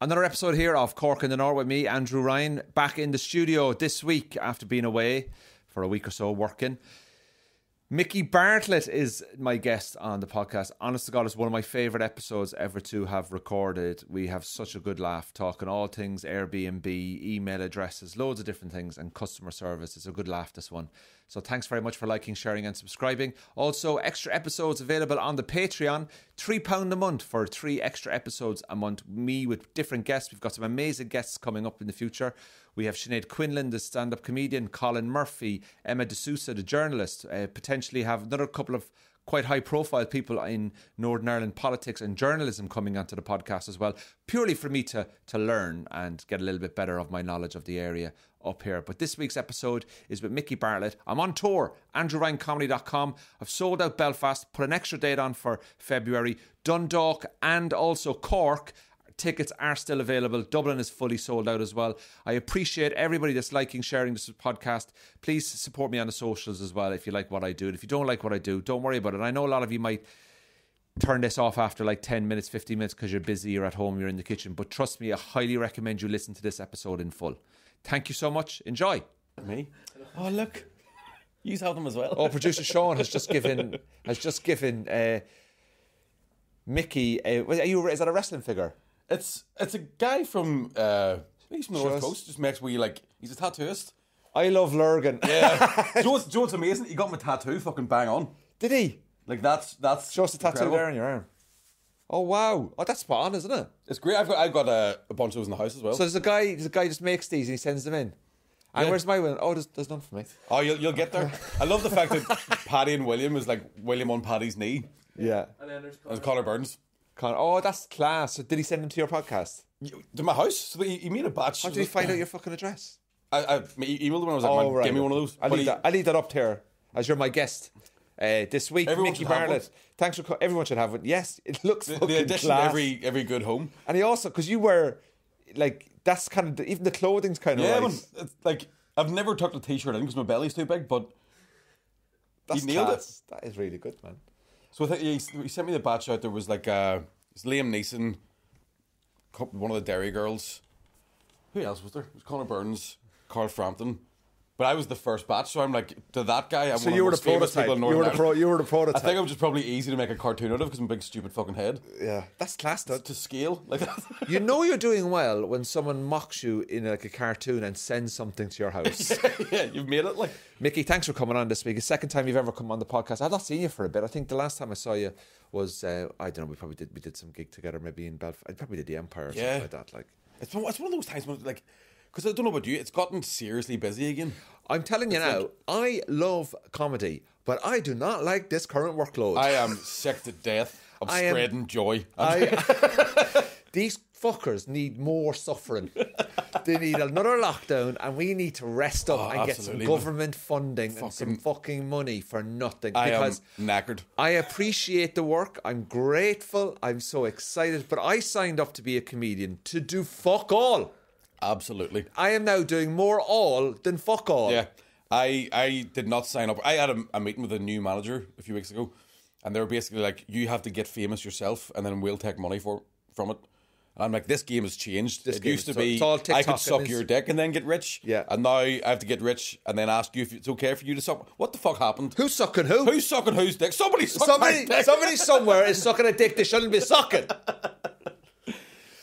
Another episode here of Cork in the North with me, Andrew Ryan, back in the studio this week after being away for a week or so working. Mickey Bartlett is my guest on the podcast. Honest to God, it's one of my favourite episodes ever to have recorded. We have such a good laugh talking all things Airbnb, email addresses, loads of different things, and customer service. It's a good laugh, this one. So thanks very much for liking, sharing and subscribing. Also, extra episodes available on the Patreon. £3 a month for 3 extra episodes a month. Me with different guests. We've got some amazing guests coming up in the future. We have Sinead Quinlan, the stand-up comedian, Colin Murphy, Emma D'Souza, the journalist. Potentially have another couple of quite high-profile people in Northern Ireland politics and journalism coming onto the podcast as well, purely for me to learn and get a little bit better of my knowledge of the area up here. But this week's episode is with Mickey Bartlett. I'm on tour, andrewryancomedy.com. I've sold out Belfast, put an extra date on for February, Dundalk and also Cork. Tickets are still available. Dublin is fully sold out as well. I appreciate everybody that's liking, sharing this podcast. Please support me on the socials as well if you like what I do. And if you don't like what I do, don't worry about it. I know a lot of you might turn this off after like 10 minutes, 15 minutes because you're busy, you're at home, you're in the kitchen. But trust me, I highly recommend you listen to this episode in full. Thank you so much. Enjoy. Me? Oh, look. You have them as well. Oh, producer Sean has just given Mickey, is that a wrestling figure? It's a guy from he's from the North Coast. Just makes where he's a tattooist. I love Lurgan. Yeah. Do you know what's amazing? He got my tattoo fucking bang on. Did he? Like that's show us the tattoo incredible. there on your arm. Oh wow! Oh, that's spot on, isn't it? It's great. I've got a bunch of those in the house as well. So there's a guy just makes these and he sends them in. And where's my one? Oh, there's none for me. Oh, you'll get there. I love the fact that Paddy and William is like William on Paddy's knee. Yeah. And then there's Connor Burns. Oh, that's class. So did he send them to your podcast? To my house. So he made a batch. How did he find out your fucking address? I emailed him and I was like, man, give me one of those. I'll leave that up there as you're my guest. This week, Everyone Mickey Bartlett. Thanks for everyone should have one. Yes, it looks fucking the addition class. to every good home. And he also, because you were like, that's kind of even the clothing's kind of right. It's like I've never tucked a t-shirt in because my belly's too big, but that's he nailed class. It. That is really good, man. So he sent me the batch out. There was like it's Liam Neeson, one of the Derry girls. Who else was there? It was Connor Burns, Carl Frampton. But I was the first batch, so I'm like, to that guy, I'm so one you of were the the prototype. You were the prototype. I think I was just probably easy to make a cartoon out of because I'm a big stupid fucking head. Yeah, that's class, though. To scale like that. You know you're doing well when someone mocks you in like a cartoon and sends something to your house. Yeah, you've made it. Like Mickey, thanks for coming on this week. It's the second time you've ever come on the podcast. I've not seen you for a bit. I think the last time I saw you was I don't know. We did some gig together, maybe in Belfast. I probably did the Empire or something like that. Like it's one of those times when like. Because I don't know about you, it's gotten seriously busy again. I'm telling you now, I love comedy, but I do not like this current workload. I am sick to death of spreading joy. These fuckers need more suffering. They need another lockdown, and we need to rest up and get some government funding and some fucking money for nothing. Because I am knackered. I appreciate the work. I'm grateful. I'm so excited. But I signed up to be a comedian to do fuck all. Absolutely. I am now doing more all than fuck all. Yeah. I did not sign up. I had a meeting with a new manager a few weeks ago, and they were basically like, you have to get famous yourself and then we'll take money from it. And I'm like, this game has changed. It used to be I could suck your dick and then get rich. Yeah. And now I have to get rich and then ask you if it's okay for you to suck. What the fuck happened? Who's sucking who? Who's sucking whose dick? Somebody somewhere is sucking a dick they shouldn't be sucking.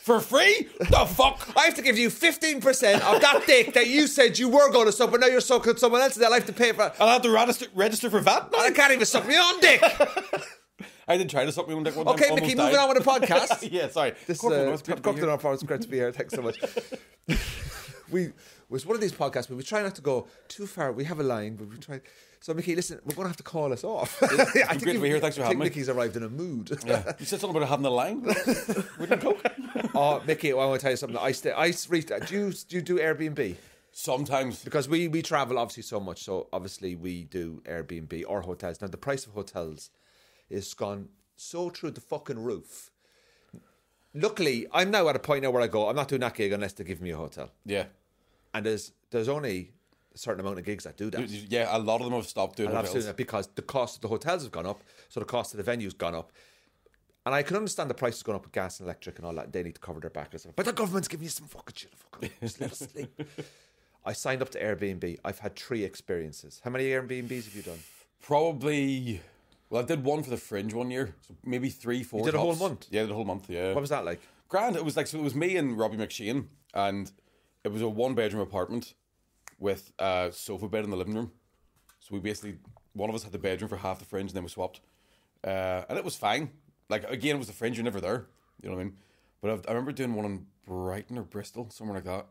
For free? The fuck? I have to give you 15% of that dick that you said you were going to suck, but now you're sucking someone else's. I'll have to pay for it. I'll have to register for VAT now. I can't even suck my own dick. I did try to suck my own dick one time. Okay, Mickey, moving on with the podcast. Yeah, sorry. This is Cork to North. It's great to be here. Thanks so much. It was one of these podcasts where we try not to go too far. We have a line, but we try. So, Mickey, listen, we're going to have to call us off. I think great to be here. Thanks for having me. Mickey's arrived in a mood. Yeah. You said something about having a line. Wouldn't coke. Oh, Mickey, I want to tell you something. Do you do Airbnb? Sometimes. Because we travel obviously so much, so obviously we do Airbnb or hotels. Now, the price of hotels is gone so through the fucking roof. Luckily, I'm now at a point now where I go, I'm not doing that gig unless they give me a hotel. Yeah. And there's only a certain amount of gigs that do that. Yeah, a lot of them have stopped doing hotels. Because the cost of the hotels have gone up, so the cost of the venue's gone up. And I can understand the prices going up with gas and electric and all that. They need to cover their back. But the government's giving you some fucking shit. Just let us sleep. I signed up to Airbnb. I've had 3 experiences. How many Airbnbs have you done? Probably... Well, I did one for the Fringe one year. So maybe 3, 4 You did tops. a whole month? Yeah, I did a whole month, yeah. What was that like? Grand. It was like, so it was me and Robbie McShane, and it was a 1-bedroom apartment with a sofa bed in the living room. So we basically, one of us had the bedroom for half the Fringe, and then we swapped. And it was fine. Like, again, it was the Fringe, you're never there. You know what I mean? But I remember doing one in Brighton or Bristol, somewhere like that.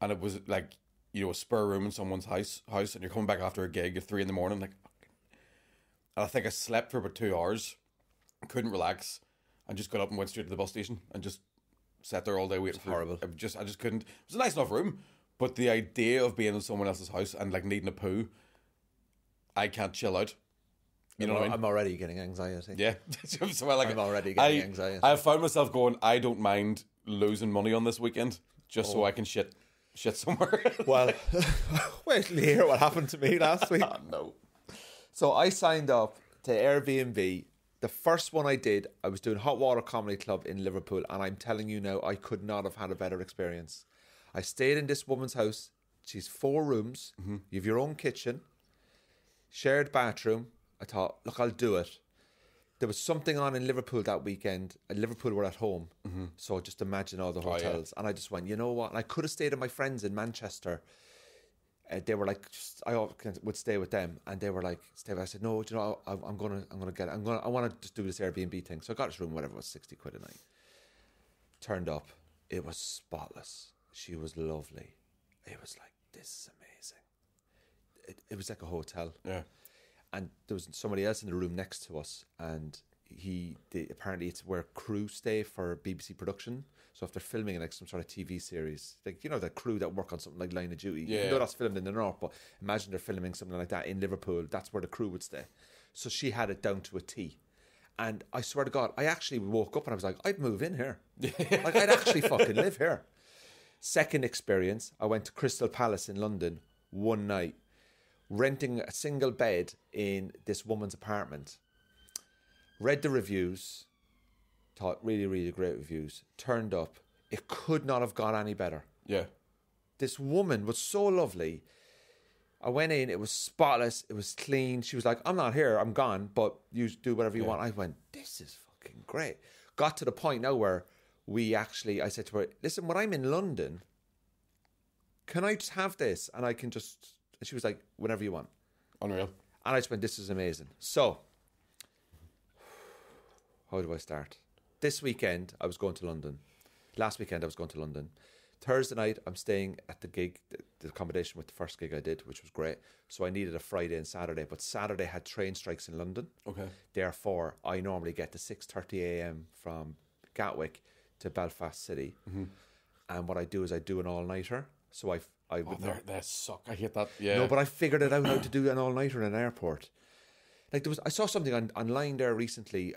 And it was like, you know, a spare room in someone's house, and you're coming back after a gig at 3 a.m, like, and I think I slept for about 2 hours, couldn't relax, and just got up and went straight to the bus station and just sat there all day waiting for horrible. I just couldn't. It was a nice enough room, but the idea of being in someone else's house and like needing a poo, I can't chill out. You know what I mean? I'm already getting anxiety. Yeah. So I'm already getting anxiety. I found myself going, I don't mind losing money on this weekend just so I can shit somewhere. Well, wait till you hear what happened to me last week. No. So I signed up to Airbnb. The first one I did, I was doing Hot Water Comedy Club in Liverpool, and I'm telling you now, I could not have had a better experience. I stayed in this woman's house. She's 4 rooms. Mm-hmm. You have your own kitchen, shared bathroom. I thought, look, I'll do it. There was something on in Liverpool that weekend. Liverpool were at home. Mm-hmm. So just imagine all the hotels. And I just went, you know what? And I could have stayed with my friends in Manchester. They were like, I would stay with them, and they were like, stay. I said, no, do you know, I want to just do this Airbnb thing. So I got this room, whatever it was, 60 quid a night. Turned up, it was spotless. She was lovely. It was like, this is amazing. It was like a hotel. Yeah. And there was somebody else in the room next to us, and apparently it's where crew stay for BBC production. So if they're filming like some sort of TV series, like, you know, the crew that work on something like Line of Duty, even though that's filmed in the north, but imagine they're filming something like that in Liverpool, that's where the crew would stay. So she had it down to a T. And I swear to God, I actually woke up and I was like, I'd move in here. Like, I'd actually fucking live here. Second experience, I went to Crystal Palace in London one night, renting a single bed in this woman's apartment. Read the reviews, thought really, really great reviews. Turned up, it could not have gone any better. Yeah. This woman was so lovely. I went in, it was spotless, it was clean. She was like, I'm not here, I'm gone, but you do whatever you want. I went, this is fucking great. Got to the point now where I said to her, listen, when I'm in London, can I just have this? And I can just... And she was like, whenever you want. Unreal. And I just went, this is amazing. So, how do I start? This weekend, I was going to London. Last weekend, I was going to London. Thursday night, I'm staying at the gig, the accommodation with the first gig I did, which was great. So I needed a Friday and Saturday. But Saturday had train strikes in London. Okay. Therefore, I normally get to 6:30 a.m. from Gatwick to Belfast City. Mm-hmm. And what I do is I do an all-nighter. So they suck. I hate that. Yeah. No, but I figured it out how to do an all-nighter in an airport. Like I saw something online there recently.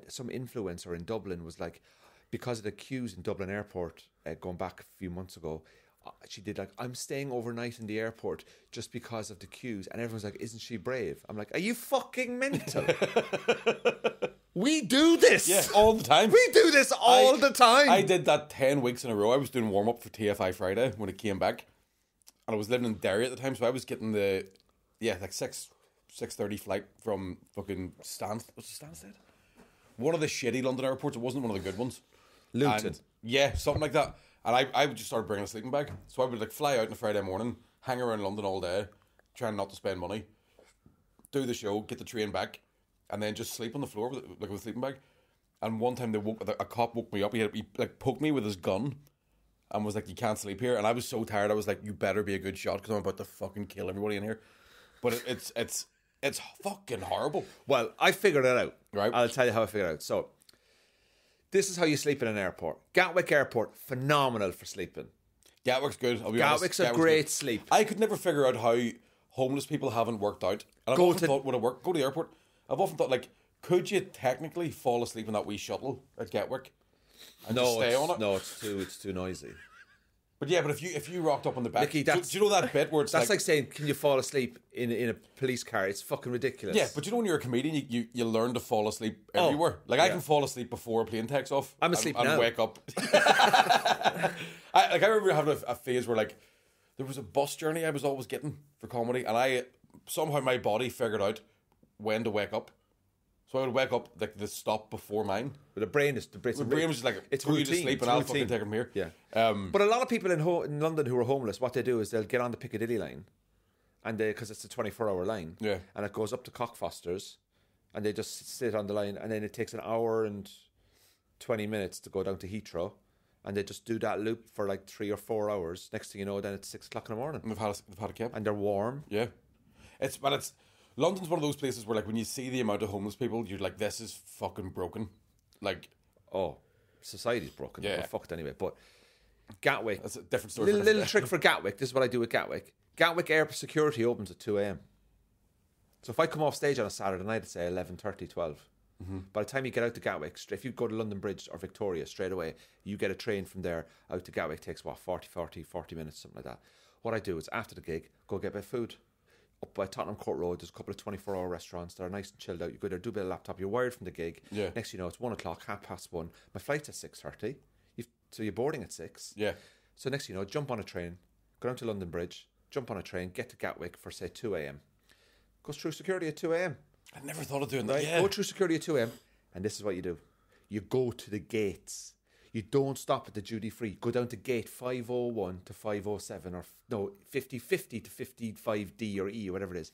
Some influencer in Dublin was like, because of the queues in Dublin Airport going back a few months ago, she did like, I'm staying overnight in the airport just because of the queues, and everyone's like, isn't she brave? I'm like, are you fucking mental? We do this all the time. We do this all the time. I did that 10 weeks in a row. I was doing warm up for TFI Friday when it came back, and I was living in Derry at the time, so I was getting the 6:30 flight from fucking Stansted. What's the Stansted? One of the shitty London airports. It wasn't one of the good ones. Luton. And, something like that. And I would just start bringing a sleeping bag. So I would like fly out on a Friday morning, hang around London all day, trying not to spend money, do the show, get the train back, and then just sleep on the floor with a sleeping bag. And one time a cop woke me up. He like poked me with his gun and was like, "You can't sleep here." And I was so tired. I was like, "You better be a good shot because I'm about to fucking kill everybody in here." But it's fucking horrible. Well, I figured it out. Right. I'll tell you how I figured it out. So, this is how you sleep in an airport. Gatwick Airport, phenomenal for sleeping. Gatwick's good. I'll be Gatwick's honest. a great sleep. I could never figure out how homeless people haven't worked out. And I've often thought, would it work? Go to the airport. I've often thought, like, could you technically fall asleep in that wee shuttle at Gatwick and just stay on it? No, it's too noisy. But yeah, but if you rocked up on the back, Mickey, do you know that bit where it's that's like saying, can you fall asleep in a police car? It's fucking ridiculous. Yeah, but you know when you're a comedian, you learn to fall asleep everywhere. Like I can fall asleep before a plane takes off. I'm asleep and now. Wake up. I remember having a phase where like there was a bus journey I was always getting for comedy, and I somehow my body figured out when to wake up. So I would wake up like the stop before mine. But the brain was just like, it's go you routine. to sleep and I'll fucking take them here. Yeah. But a lot of people in London who are homeless, what they do is they'll get on the Piccadilly line, and because it's a 24-hour line, and it goes up to Cockfosters, and they just sit on the line, and then it takes an hour and 20 minutes to go down to Heathrow, and they just do that loop for like 3 or 4 hours. Next thing you know, then it's 6 o'clock in the morning. And they've had a cab. And they're warm. Yeah. But London's one of those places where like when you see the amount of homeless people, you're like, this is fucking broken. Like, oh, society's broken. Yeah. We're fucked anyway. But Gatwick. That's a different story. Little trick for Gatwick. This is what I do with Gatwick. Gatwick Air Security opens at 2 a.m. So if I come off stage on a Saturday night, I'd say 11:30, 12. Mm-hmm. By the time you get out to Gatwick, if you go to London Bridge or Victoria straight away, you get a train from there out to Gatwick. Takes 40 minutes, something like that. What I do is after the gig, go get a bit of food. Up by Tottenham Court Road, there's a couple of 24-hour restaurants that are nice and chilled out. You go there, do a bit of laptop. You're wired from the gig. Yeah. Next thing you know, it's 1 o'clock, 1:30. My flight's at 6:30. So you're boarding at 6. Yeah. So next thing you know, jump on a train, go down to London Bridge, jump on a train, get to Gatwick for say 2 a.m. Goes through security at 2 a.m. I never thought of doing that. Right? Yeah. Go through security at 2 a.m. and this is what you do. You go to the gates. You don't stop at the duty free. Go down to gate 501 to 507 or 5050 to 55D or E or whatever it is.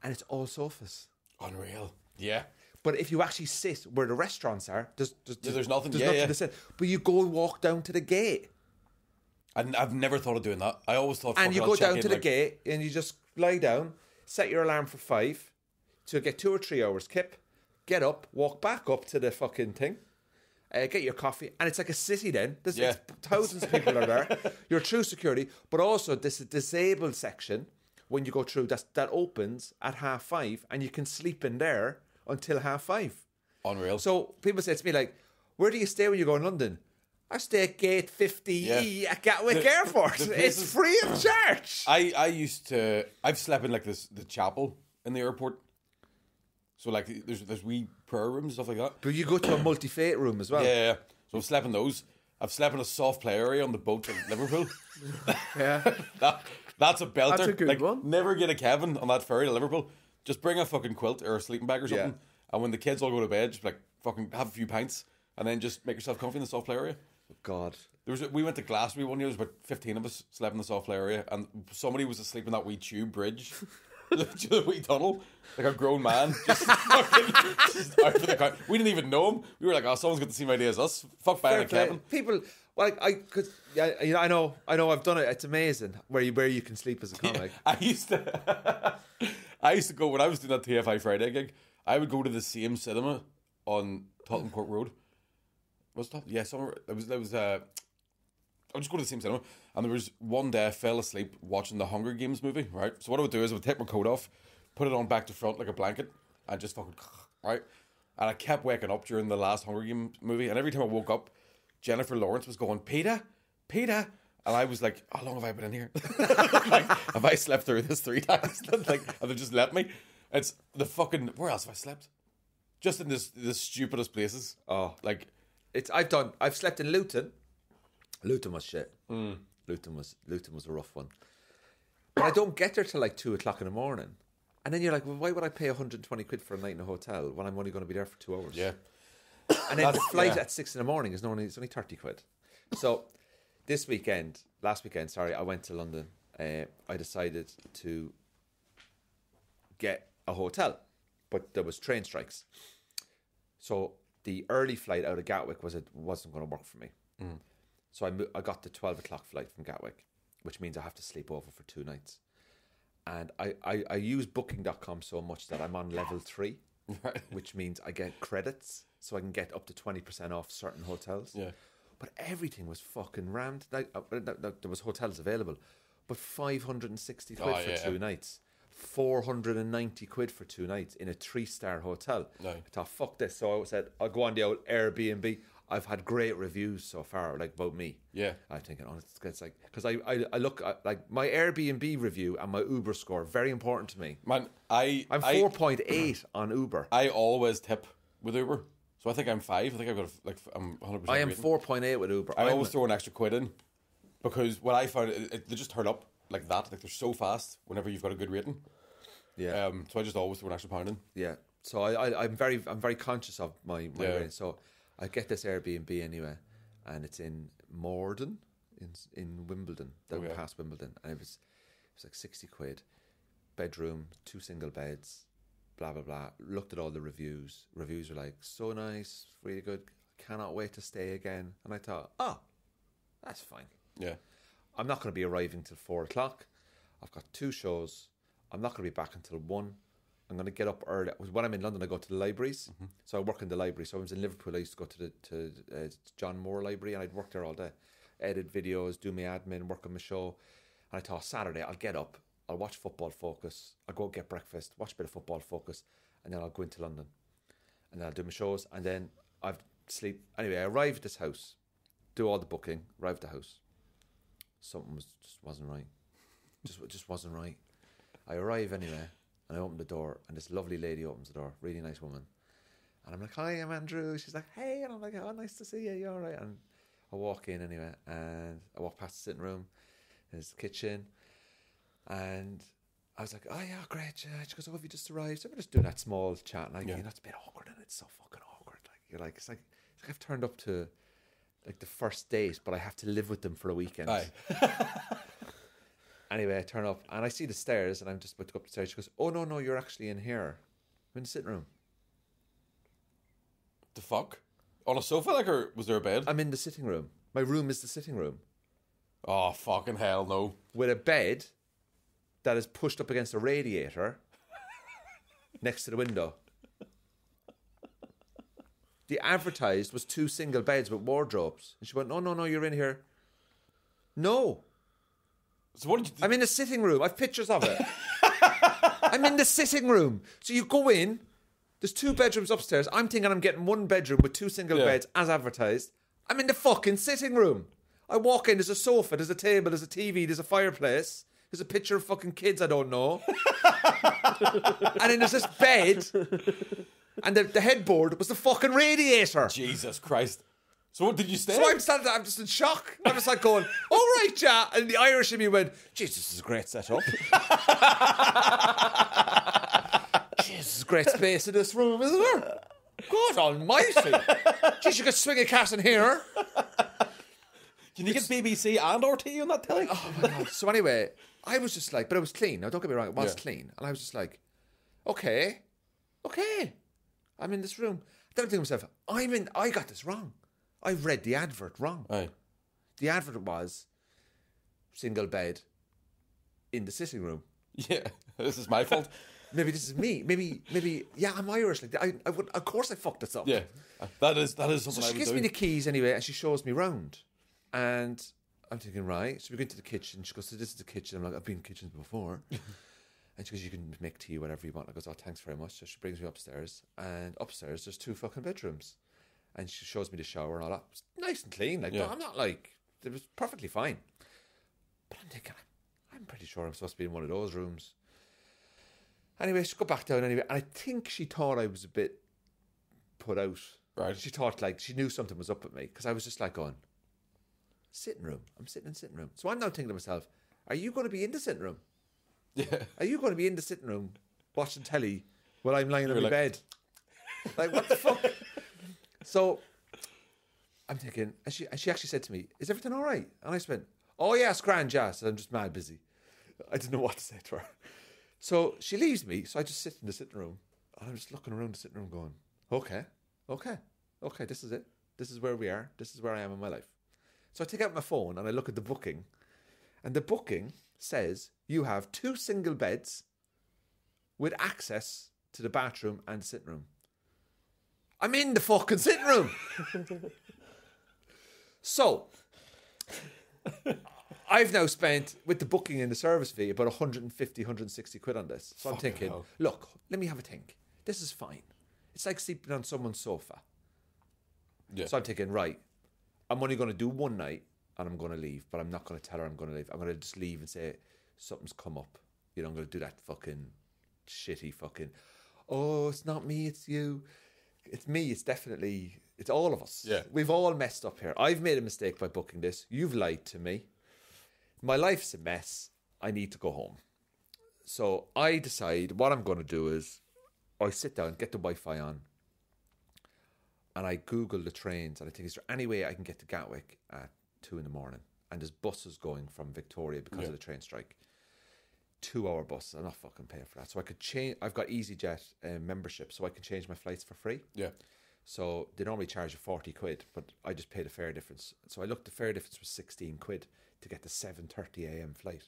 And it's all sofas. Unreal. Yeah. But if you actually sit where the restaurants are, there's nothing. There's nothing to sit. But you go and walk down to the gate. And I've never thought of doing that. I always thought. And you go down to the gate and you just lie down, set your alarm for 5 to get 2 or 3 hours kip, get up, walk back up to the fucking thing, get your coffee, and it's like a city then. There's thousands of people are there. You're through security, but also this disabled section when you go through that opens at 5:30 and you can sleep in there until 5:30. Unreal. So people say to me like, where do you stay when you go in London? I stay at gate 50E at Gatwick Airport. It's free of charge. I've slept in like the chapel in the airport. So like there's wee prayer rooms and stuff like that. But you go to a multi-faith room as well. Yeah. So I've slept in those. I've slept in a soft play area on the boat in Liverpool. Yeah. That's a belter. That's a good one. Never get a cabin on that ferry to Liverpool. Just bring a fucking quilt or a sleeping bag or something. Yeah. And when the kids all go to bed, just like fucking have a few pints and then just make yourself comfy in the soft play area. God. We went to Glastonbury one year. There was about 15 of us slept in the soft play area, and somebody was asleep in that wee tube bridge, the wee tunnel, like a grown man, just fucking just out for the count. We didn't even know him. We were like, "Oh, someone's got the same idea as us." Fuck buying a cabin. People, well, I know, I've done it. It's amazing where you can sleep as a comic. Yeah, I used to go when I was doing that TFI Friday gig. I would go to the same cinema on Tottenham Court Road. Was that? Yeah, somewhere. It was. I would just go to the same cinema, and there was one day I fell asleep watching the Hunger Games movie. Right. So what I would do is I would take my coat off, put it on back to front like a blanket, and just fucking right. And I kept waking up during the last Hunger Games movie, and every time I woke up, Jennifer Lawrence was going, "Peter, Peter," and I was like, "How long have I been in here? Like, have I slept through this 3 times? Like, have they just let me?" It's the fucking. Where else have I slept? Just in the stupidest places. Oh, like. I've slept in Luton. Luton was shit. Luton was a rough one. But I don't get there till like 2 o'clock in the morning. And then you're like, well, why would I pay 120 quid for a night in a hotel when I'm only going to be there for 2 hours? Yeah. And then the flight at 6 in the morning is only 30 quid. So last weekend, I went to London. I decided to get a hotel, but there was train strikes. So the early flight out of Gatwick wasn't going to work for me. So I got the 12 o'clock flight from Gatwick, which means I have to sleep over for 2 nights. And I use booking.com so much that I'm on level 3, right, which means I get credits, so I can get up to 20% off certain hotels. Yeah. But everything was fucking rammed. There was hotels available, but 560 quid for 2 nights. 490 quid for 2 nights in a 3-star hotel. No. I thought, fuck this. So I said, I'll go on the old Airbnb. I've had great reviews so far, like about me. Yeah. I'm thinking, it's like, because I look at, like, my Airbnb review and my Uber score, very important to me. Man, I'm 4.8 on Uber. I always tip with Uber. So I think I'm 5. I think I've got I'm 100%. I am rating. 4.8 with Uber. I always throw an extra quid in because what I found, they just turn up like that. Like they're so fast whenever you've got a good rating. Yeah. So I just always throw an extra pound in. Yeah. So I'm very conscious of my Yeah. rating. So I get this Airbnb anyway, and it's in Morden in Wimbledon, down past Wimbledon, and it was like 60 quid, bedroom, 2 single beds, blah blah blah. Looked at all the reviews. Reviews were like, so nice, really good. Cannot wait to stay again. And I thought, oh, that's fine. Yeah. I'm not going to be arriving till 4 o'clock. I've got 2 shows. I'm not going to be back until 1. I'm going to get up early. When I'm in London, I go to the libraries. Mm-hmm. So I work in the library. So I was in Liverpool. I used to go to the John Moore Library, and I'd work there all day, edit videos, do my admin, work on my show. And I thought, Saturday, I'll get up, I'll watch Football Focus, I'll go get breakfast, watch a bit of Football Focus, and then I'll go into London, and then I'll do my shows, and then I've sleep. Anyway, I arrive at this house, do all the booking, arrive at the house. Something just wasn't right. Just wasn't right. I arrive anyway, and I open the door, and this lovely lady opens the door, really nice woman. And I'm like, hi, I'm Andrew. She's like, hey. And I'm like, oh, nice to see you. You all right? And I walk in anyway, and I walk past the sitting room. There's the kitchen. And I was like, oh, yeah, great. Yeah. She goes, oh, have you just arrived? So we're just doing that small chat. And you know, it's a bit awkward, and it's so fucking awkward. Like, you're like, it's like I've turned up to like the first date, but I have to live with them for a weekend. Aye. Anyway, I turn up, and I see the stairs, and I'm just about to go up the stairs. She goes, oh, no, you're actually in here. I'm in the sitting room. The fuck? On a sofa, like, or was there a bed? I'm in the sitting room. My room is the sitting room. Oh, fucking hell, no. With a bed that is pushed up against a radiator next to the window. The advertised was 2 single beds with wardrobes. And she went, no, you're in here. No. So what did you I'm in the sitting room. I've pictures of it. I'm in the sitting room. So you go in, there's 2 bedrooms upstairs. I'm thinking I'm getting 1 bedroom with 2 single beds as advertised. I'm in the fucking sitting room. I walk in, there's a sofa, there's a table, there's a TV, there's a fireplace, there's a picture of fucking kids I don't know. And then there's this bed, and the headboard was the fucking radiator. Jesus Christ. So what did you stay? So I'm standing there, I'm just in shock. I'm just like going, all right, yeah. And the Irish in me went, Jesus, this is a great setup. Jesus, great space in this room, isn't there? God almighty. Jeez, you could swing a cat in here. Can you get BBC and RT on that telly? Oh my God. So anyway, I was just like, but it was clean. Now, don't get me wrong, it was clean. And I was just like, okay. I'm in this room. Then I think to myself, I got this wrong. I read the advert wrong. Aye. The advert was single bed in the sitting room. Yeah, this is my fault. Maybe this is me. Maybe. Yeah, I'm Irish. Like I would. Of course, I fucked this up. Yeah, that is something So I she would gives do. me the keys anyway, and she shows me round. And I'm thinking, right. So we go into the kitchen. She goes, so this is the kitchen. I'm like, I've been in kitchens before. And she goes, you can make tea, whatever you want. I goes, oh, thanks very much. So she brings me upstairs, and upstairs there's 2 fucking bedrooms. And she shows me the shower and all that. It's nice and clean. Like, I'm not like, it was perfectly fine. But I'm thinking, I'm pretty sure I'm supposed to be in one of those rooms. Anyway, she got back down anyway. And I think she thought I was a bit put out. Right. She thought like, she knew something was up with me. Because I was just like going, sitting room. I'm sitting in the sitting room. So I'm now thinking to myself, are you going to be in the sitting room? Yeah. Are you going to be in the sitting room watching telly while I'm lying on my like... bed? Like, what the fuck? So I'm thinking, and she actually said to me, is everything all right? And I just went, oh yeah, it's grand, yeah. So I'm just mad busy. I didn't know what to say to her. So she leaves me, so I just sit in the sitting room. And I'm just looking around the sitting room going, okay, this is it. This is where we are. This is where I am in my life. So I take out my phone and I look at the booking. And the booking says you have 2 single beds with access to the bathroom and the sitting room. I'm in the fucking sitting room. So, I've now spent, with the booking and the service fee, about 150, 160 quid on this. So I'm thinking, look, let me have a think. This is fine. It's like sleeping on someone's sofa. Yeah. So I'm thinking, right, I'm only going to do one night and I'm going to leave, but I'm not going to tell her I'm going to leave. I'm going to just leave and say, something's come up. You know, I'm going to do that fucking shitty fucking, oh, it's not me, it's you. It's me, it's all of us. Yeah. We've all messed up here. I've made a mistake by booking this. You've lied to me. My life's a mess. I need to go home. So I decide what I'm going to do is I sit down, get the Wi-Fi on, and I Google the trains, and I think, is there any way I can get to Gatwick at 2 a.m? And there's buses going from Victoria because of the train strike. 2-hour bus. I'm not fucking paying for that. So I could change. I've got EasyJet membership, so I can change my flights for free. Yeah. So they normally charge you 40 quid, but I just paid a fare difference. So I looked, the fare difference was 16 quid to get the 7:30 a.m. flight.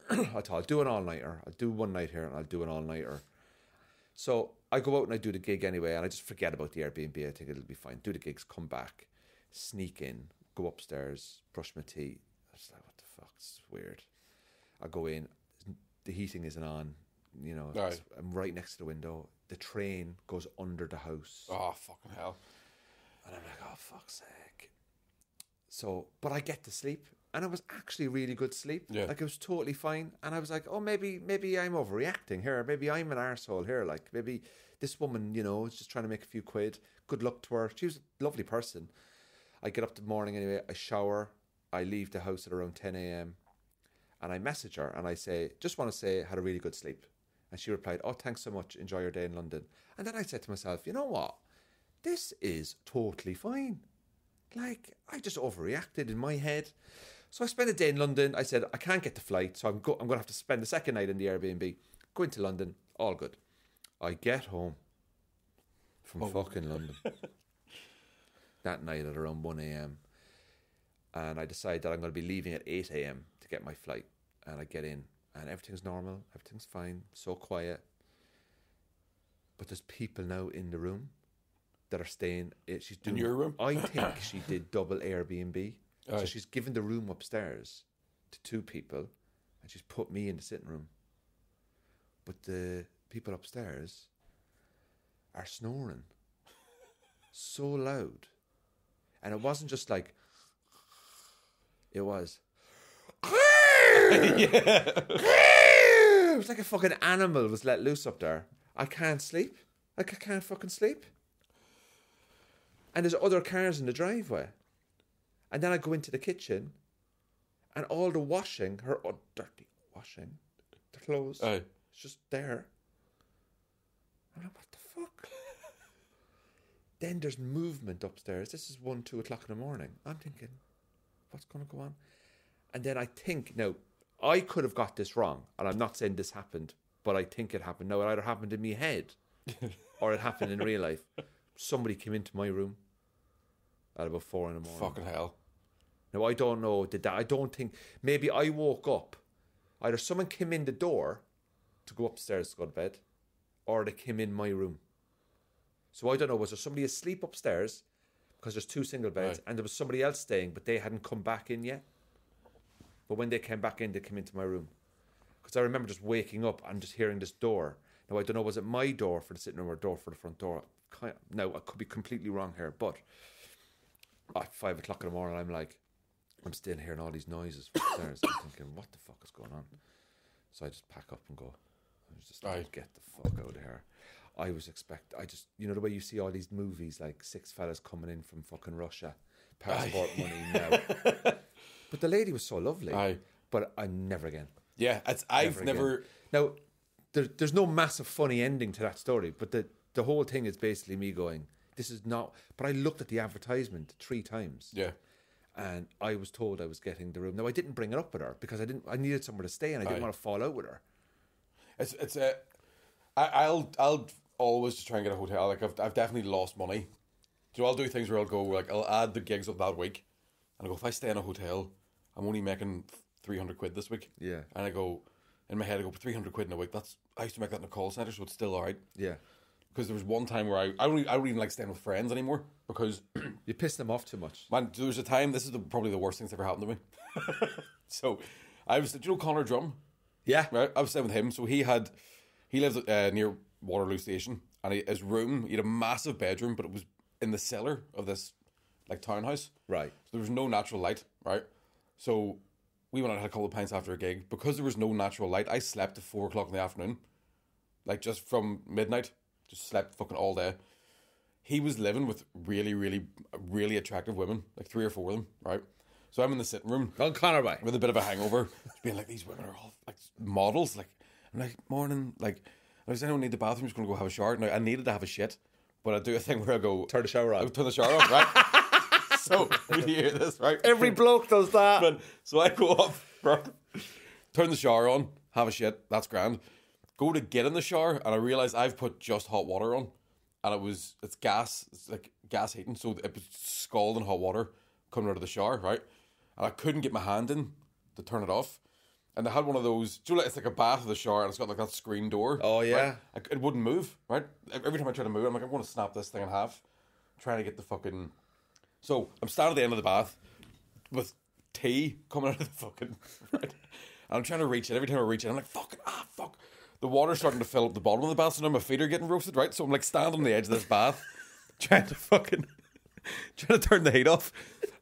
I thought, I'll do an all-nighter. I'll do one night here and I'll do an all-nighter. So I go out and I do the gig anyway, and I just forget about the Airbnb. I think it'll be fine. Do the gigs, come back, sneak in, go upstairs, brush my teeth. I was like, what the fuck? It's weird. I go in, the heating isn't on, you know, Right. I'm right next to the window. The train goes under the house. Oh, fucking hell. And I'm like, oh, fuck's sake. So, but I get to sleep. And it was actually really good sleep. Yeah. Like, it was totally fine. And I was like, oh, maybe I'm overreacting here. Maybe I'm an arsehole here. Like, maybe this woman, you know, is just trying to make a few quid. Good luck to her. She was a lovely person. I get up in the morning anyway. I shower. I leave the house at around 10 a.m. And I message her and I say, just want to say, had a really good sleep. And she replied, oh, thanks so much. Enjoy your day in London. And then I said to myself, you know what? This is totally fine. Like, I just overreacted in my head. So I spent a day in London. I said, I can't get the flight, so I'm going to have to spend the second night in the Airbnb. Go into London, all good. I get home from fucking London that night at around 1 a.m. And I decide that I'm going to be leaving at 8 a.m. to get my flight. And I get in, and everything's normal, everything's fine, so quiet. But there's people now in the room that are staying. She's doing, in your room? I think she did double Airbnb. So Aye. she's given the room upstairs to 2 people, and she's put me in the sitting room. But the people upstairs are snoring so loud. And it wasn't just like, it was... It was like a fucking animal was let loose up there. I can't sleep. Like, I can't fucking sleep. And there's other cars in the driveway. And then I go into the kitchen, and all the washing, her dirty washing, the clothes, Aye. it's just there. I'm like, what the fuck? Then there's movement upstairs. This is 1, 2 o'clock in the morning. I'm thinking, what's going to go on? And then I think, now, I could have got this wrong, and I'm not saying this happened, but I think it happened. Now, it either happened in my head or it happened in real life. Somebody came into my room at about 4 in the morning. Fucking hell. Now, I don't know, I don't think, maybe I woke up, either someone came in the door to go upstairs to go to bed, or they came in my room. So I don't know, was there somebody asleep upstairs, because there's 2 single beds, Right. and there was somebody else staying, but they hadn't come back in yet? But when they came back in, they came into my room. Because I remember just waking up and just hearing this door. Now, I don't know, was it my door for the sitting room or door for the front door? Now, I could be completely wrong here, but at 5 o'clock in the morning, I'm like, I'm still hearing all these noises from upstairs. I'm thinking, what the fuck is going on? So I just pack up and go. I was just like, get the fuck out of here. You know the way you see all these movies, like 6 fellas coming in from fucking Russia, passport money now. But the lady was so lovely. Aye. But I never again. Yeah, I've never... Again. Now, there's no massive funny ending to that story, but the whole thing is basically me going, this is not... But I looked at the advertisement 3 times. Yeah. And I was told I was getting the room. Now, I didn't bring it up with her because I needed somewhere to stay and I didn't want to fall out with her. I'll always just try and get a hotel. Like, I've definitely lost money. So I'll do things where I'll go, like, I'll add the gigs up that week. And I go, if I stay in a hotel, I'm only making 300 quid this week. Yeah. And I go, in my head, I go, 300 quid in a week. I used to make that in a call centre, so it's still all right. Yeah. Because there was one time where I don't even like staying with friends anymore because you piss them off too much. Man, there was a time. This is probably the worst thing that's ever happened to me. So I was, do you know Connor Drum? Yeah, right. I was staying with him. So he lived near Waterloo Station, and his room, he had a massive bedroom, but it was in the cellar of this like townhouse. Right. So there was no natural light, right? So we went out and had a couple of pints after a gig. Because there was no natural light, I slept at 4 o'clock in the afternoon. Like, just from midnight. Just slept fucking all day. He was living with really, really, really attractive women. Like 3 or 4 of them, right? So I'm in the sitting room. On Connorby. With a bit of a hangover. Just being like, these women are all like models. Like, I'm like, morning. Like, I don't need the bathroom. I'm just going to go have a shower. Now, I needed to have a shit. But I do a thing where I go... Turn the shower on. I turn the shower on, right? So, when you hear this, right? Every bloke does that. So I go up, right? Turn the shower on, have a shit, that's grand. Go to get in the shower, and I realise I've put just hot water on. And it's gas, it's like gas heating, so it was scalding hot water coming out of the shower, right? And I couldn't get my hand in to turn it off. And they had one of those, do you know, it's like a bath of the shower, and it's got like that screen door. Oh, yeah. Right? It wouldn't move, right? Every time I try to move, I'm like, I'm going to snap this thing in half. Trying to get the fucking... So, I'm standing at the end of the bath with tea coming out of the fucking... Right? And I'm trying to reach it. Every time I reach it, I'm like, fuck. The water's starting to fill up the bottom of the bath, so now my feet are getting roasted, right? So I'm like standing on the edge of this bath, trying to turn the heat off.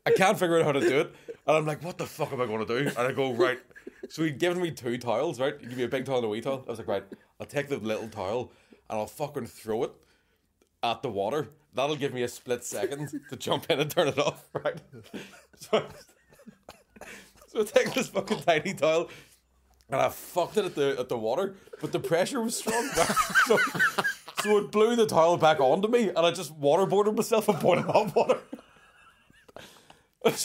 I can't figure out how to do it. And I'm like, what the fuck am I going to do? And I go, right. So he'd given me 2 towels, right? He'd give me a big towel and a wee towel. I was like, right, I'll take the little towel and I'll fucking throw it at the water. That'll give me a split second to jump in and turn it off, right? So I take this fucking tiny towel and I fucked it at the water, but the pressure was strong. So it blew the towel back onto me and I just waterboarded myself and boiling hot water. I was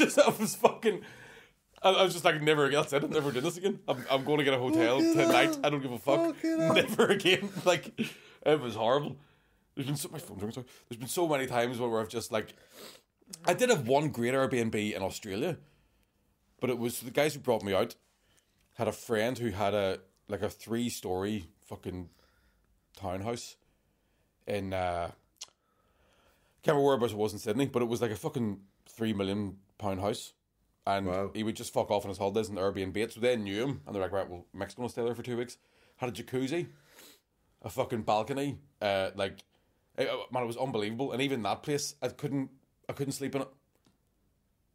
just like, never again. That's it. I'm never doing this again. I'm going to get a hotel tonight. I don't give a fuck. Never again. Like, it was horrible. There's been my phone's ringing, sorry. There's been so many times where I've just like, I did have one great Airbnb in Australia, but it was the guys who brought me out had a friend who had a 3-story fucking townhouse in can't remember whereabouts it was in Sydney, but it was like a fucking £3 million house. And he would just fuck off on his holidays and Airbnb it. So they knew him. And they're like, right, well, Mick's going to stay there for 2 weeks. Had a jacuzzi. A fucking balcony. Man, it was unbelievable. And even that place, I couldn't sleep in it.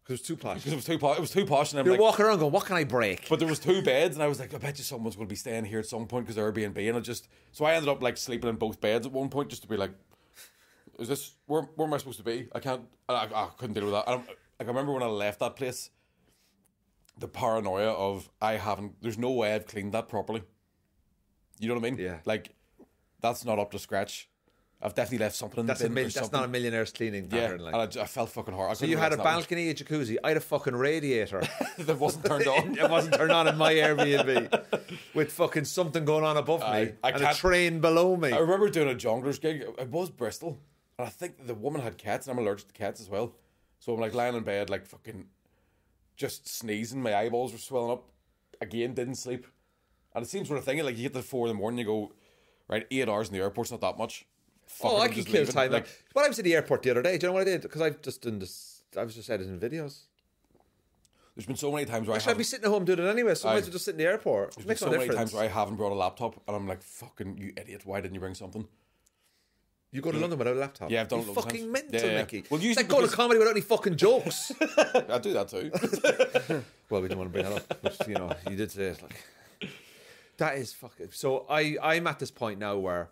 Because it was too posh. Because it was too posh. And You're walking around going, what can I break? But there was 2 beds. And I was like, I bet you someone's going to be staying here at some point because Airbnb. And so I ended up like sleeping in both beds at one point just to be like, is this, where am I supposed to be? I couldn't deal with that. I remember when I left that place, the paranoia of there's no way I've cleaned that properly. You know what I mean? Yeah. Like, that's not up to scratch. I've definitely left something in the bin. That's not a millionaire's cleaning pattern. Yeah, and I felt fucking hard. So you had a balcony, a jacuzzi. I had a fucking radiator. that wasn't turned on. It wasn't turned on in my Airbnb. With fucking something going on above me and a train below me. I remember doing a jonglers gig. It was Bristol. And I think the woman had cats, and I'm allergic to cats as well. So I'm like lying in bed, like fucking just sneezing. My eyeballs were swelling up. Again, didn't sleep. And it seems sort of thing, like you get to 4 a.m, you go, right, 8 hours in the airport's not that much. I can kill time. Like, when I was at the airport the other day, do you know what I did? Because I was just editing videos. There's been so many times where I'd be sitting at home doing it anyway, so I might as well just sit in the airport. There's been so many times where I haven't brought a laptop, and I'm like, fucking, you idiot, why didn't you bring something? You go to London without a laptop? Yeah, I've done it fucking mental, Mickey. Well, it's like going to comedy without any fucking jokes. I do that too. Well, we didn't want to bring that up, but, you did say it. Like, that is fucking... So I'm at this point now where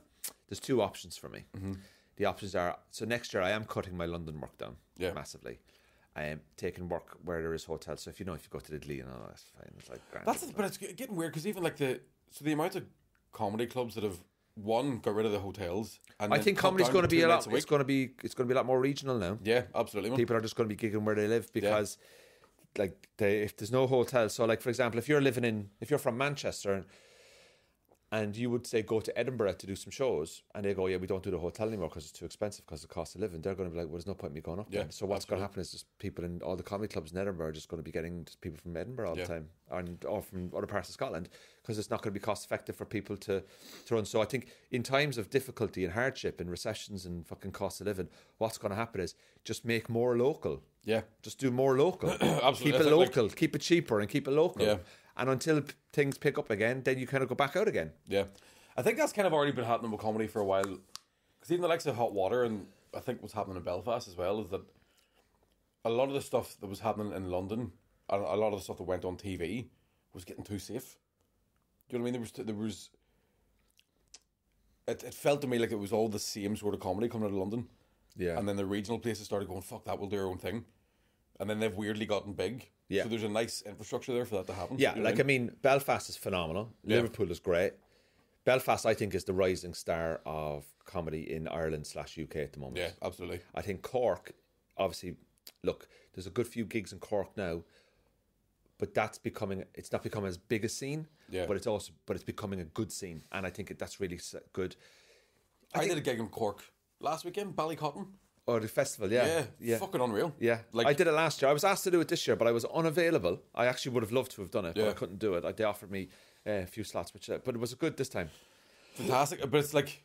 there's 2 options for me. Mm-hmm. The options are... So next year I am cutting my London work down massively. I am taking work where there is hotels. So if you go to Italy and all that's fine. It's like grand. But it's getting weird because even like the amount of comedy clubs that have got rid of the hotels. And I think comedy's going to be a lot. It's going to be a lot more regional now. Yeah, absolutely. Man. People are just going to be gigging where they live because, if there's no hotel. So, like for example, if you're from Manchester, and you would say go to Edinburgh to do some shows, and they go, yeah, we don't do the hotel anymore because it's too expensive because of the cost of living. They're going to be like, well, there's no point in me going up then. So what's going to happen is just people in all the comedy clubs in Edinburgh are just going to be getting just people from Edinburgh all the time, or from other parts of Scotland, because it's not going to be cost effective for people to run. So I think in times of difficulty and hardship and recessions and fucking cost of living, what's going to happen is just make more local. Yeah. Just do more local. Absolutely. Keep it local, keep it cheaper and keep it local. Yeah. And until things pick up again, then you kind of go back out again. Yeah. I think that's kind of already been happening with comedy for a while. Because even the likes of Hot Water, and I think what's happening in Belfast as well, is that a lot of the stuff that was happening in London, and a lot of the stuff that went on TV was getting too safe. Do you know what I mean? There was. It felt to me like it was all the same sort of comedy coming out of London. Yeah. And then the regional places started going, fuck that, we'll do our own thing. And then they've weirdly gotten big. Yeah. So there's a nice infrastructure there for that to happen. Yeah, You know like, what I mean, Belfast is phenomenal. Yeah. Liverpool is great. Belfast, I think, is the rising star of comedy in Ireland/UK at the moment. Yeah, absolutely. I think Cork, obviously, look, there's a good few gigs in Cork now, but it's not becoming as big a scene, Yeah. but it's becoming a good scene, and I think that's really good. I did a gig in Cork last weekend, Ballycotton. Oh, the festival, yeah. Fucking unreal. Yeah, Like, I did it last year. I was asked to do it this year, but I was unavailable. I actually would have loved to have done it, but Yeah. I couldn't do it. They offered me a few slots, but it was good this time. fantastic. But it's like,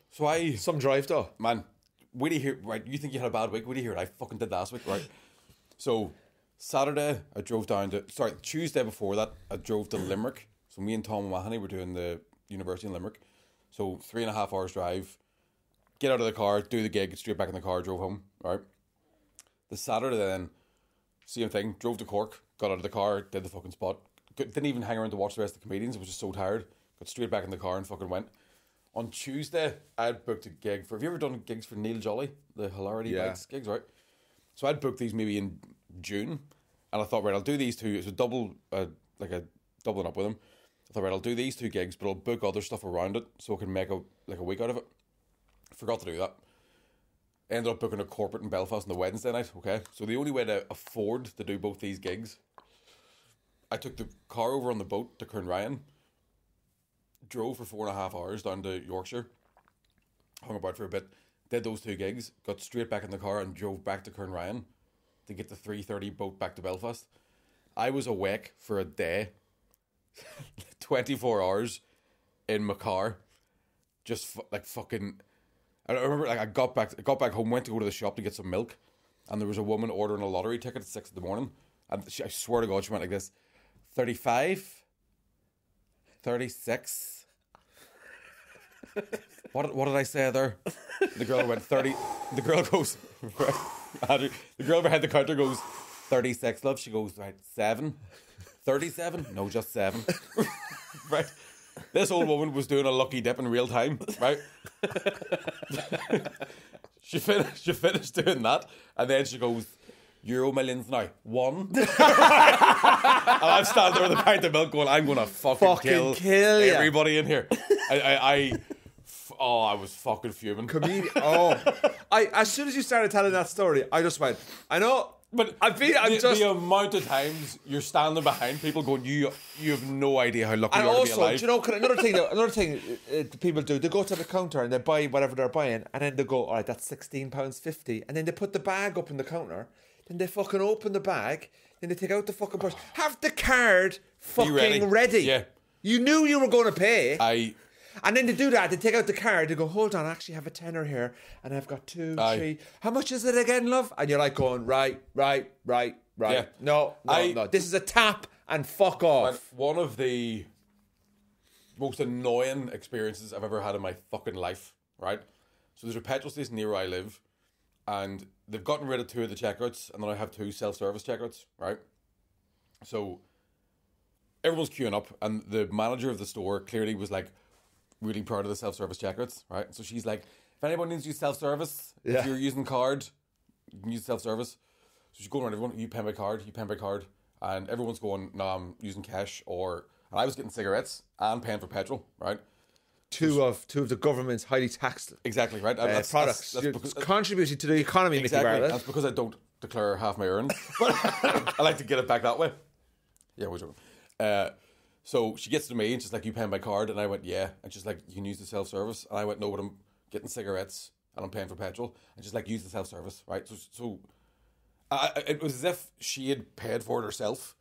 Some drive though. man, wait do you hear, right, you think you had a bad week? Wait do you hear it? I fucking did last week, right? So, Saturday, I drove down to, Tuesday before that, I drove to Limerick. So me and Tom Mahoney were doing the university in Limerick. So 3.5 hours drive, get out of the car, do the gig, straight back in the car, drove home, right? The Saturday then, same thing, drove to Cork, got out of the car, did the fucking spot. Didn't even hang around to watch the rest of the comedians, I was just so tired. Got straight back in the car and fucking went. On Tuesday, I had booked a gig for, have you ever done gigs for Neil Jolly? The Hilarity Bites gigs, right? So I'd booked these maybe in June, and I thought, right, I'll do these two. It's a double, like a doubling up with them. I thought, right, I'll do these 2 gigs, but I'll book other stuff around it so I can make a week out of it. Forgot to do that. Ended up booking a corporate in Belfast on the Wednesday night. Okay, so the only way to afford to do both these gigs, I took the car over on the boat to Kernryan, drove for 4.5 hours down to Yorkshire, hung about for a bit, did those 2 gigs, got straight back in the car and drove back to Kernryan to get the 3:30 boat back to Belfast. I was awake for a day, 24 hours in my car, just like fucking. I remember, like, I got back home, went to go to the shop to get some milk, and there was a woman ordering a lottery ticket at 6 a.m, and I swear to God, she went like this: 35, 36. What did I say there? The girl went 30. The girl goes, Andrew, the girl behind the counter goes, 36, love. She goes, right, 7. 37? No, just 7. Right. This old woman was doing a lucky dip in real time, right? She finished doing that, and then she goes, Euro millions now. 1. And I'm standing there with a pint of milk going, I'm going to fucking kill you. everybody in here. I was fucking fuming. As soon as you started telling that story, I just went, I know, but the amount of times you're standing behind people going, you have no idea how lucky and you are also, to be alive. do you know, another thing people do, they go to the counter and they buy whatever they're buying, and then they go, all right, that's £16.50, and then they put the bag up in the counter, then they fucking open the bag, then they take out the fucking purse, have the card fucking ready. Yeah. You knew you were going to pay. And then they do that, they take out the card, they go, hold on, I actually have a tenner here, and I've got 2, 3. How much is it again, love? And you're like going, right. Yeah. No. This is a tap and fuck off. One of the most annoying experiences I've ever had in my fucking life, right? So there's a petrol station near where I live, and they've gotten rid of 2 of the checkouts, and then I have 2 self-service checkouts, right? So everyone's queuing up, and the manager of the store clearly was like, really proud of the self-service checkouts, right? So she's like, if anyone needs to use self-service, if you're using card, you can use self-service. So she's going around everyone, you pay by card, and everyone's going, no, I'm using cash, and I was getting cigarettes and paying for petrol, right? Two of the government's highly taxed exactly, right? products. That's because, contributing to the economy, exactly. Mickey Bartlett. That's because I don't declare half my earnings. But I like to get it back that way. Yeah, we're joking. So she gets to me and she's like, you paying by card? And I went, yeah. And she's like, you can use the self-service. And I went, no, but I'm getting cigarettes and I'm paying for petrol. And she's like, use the self-service, right? So it was as if she had paid for it herself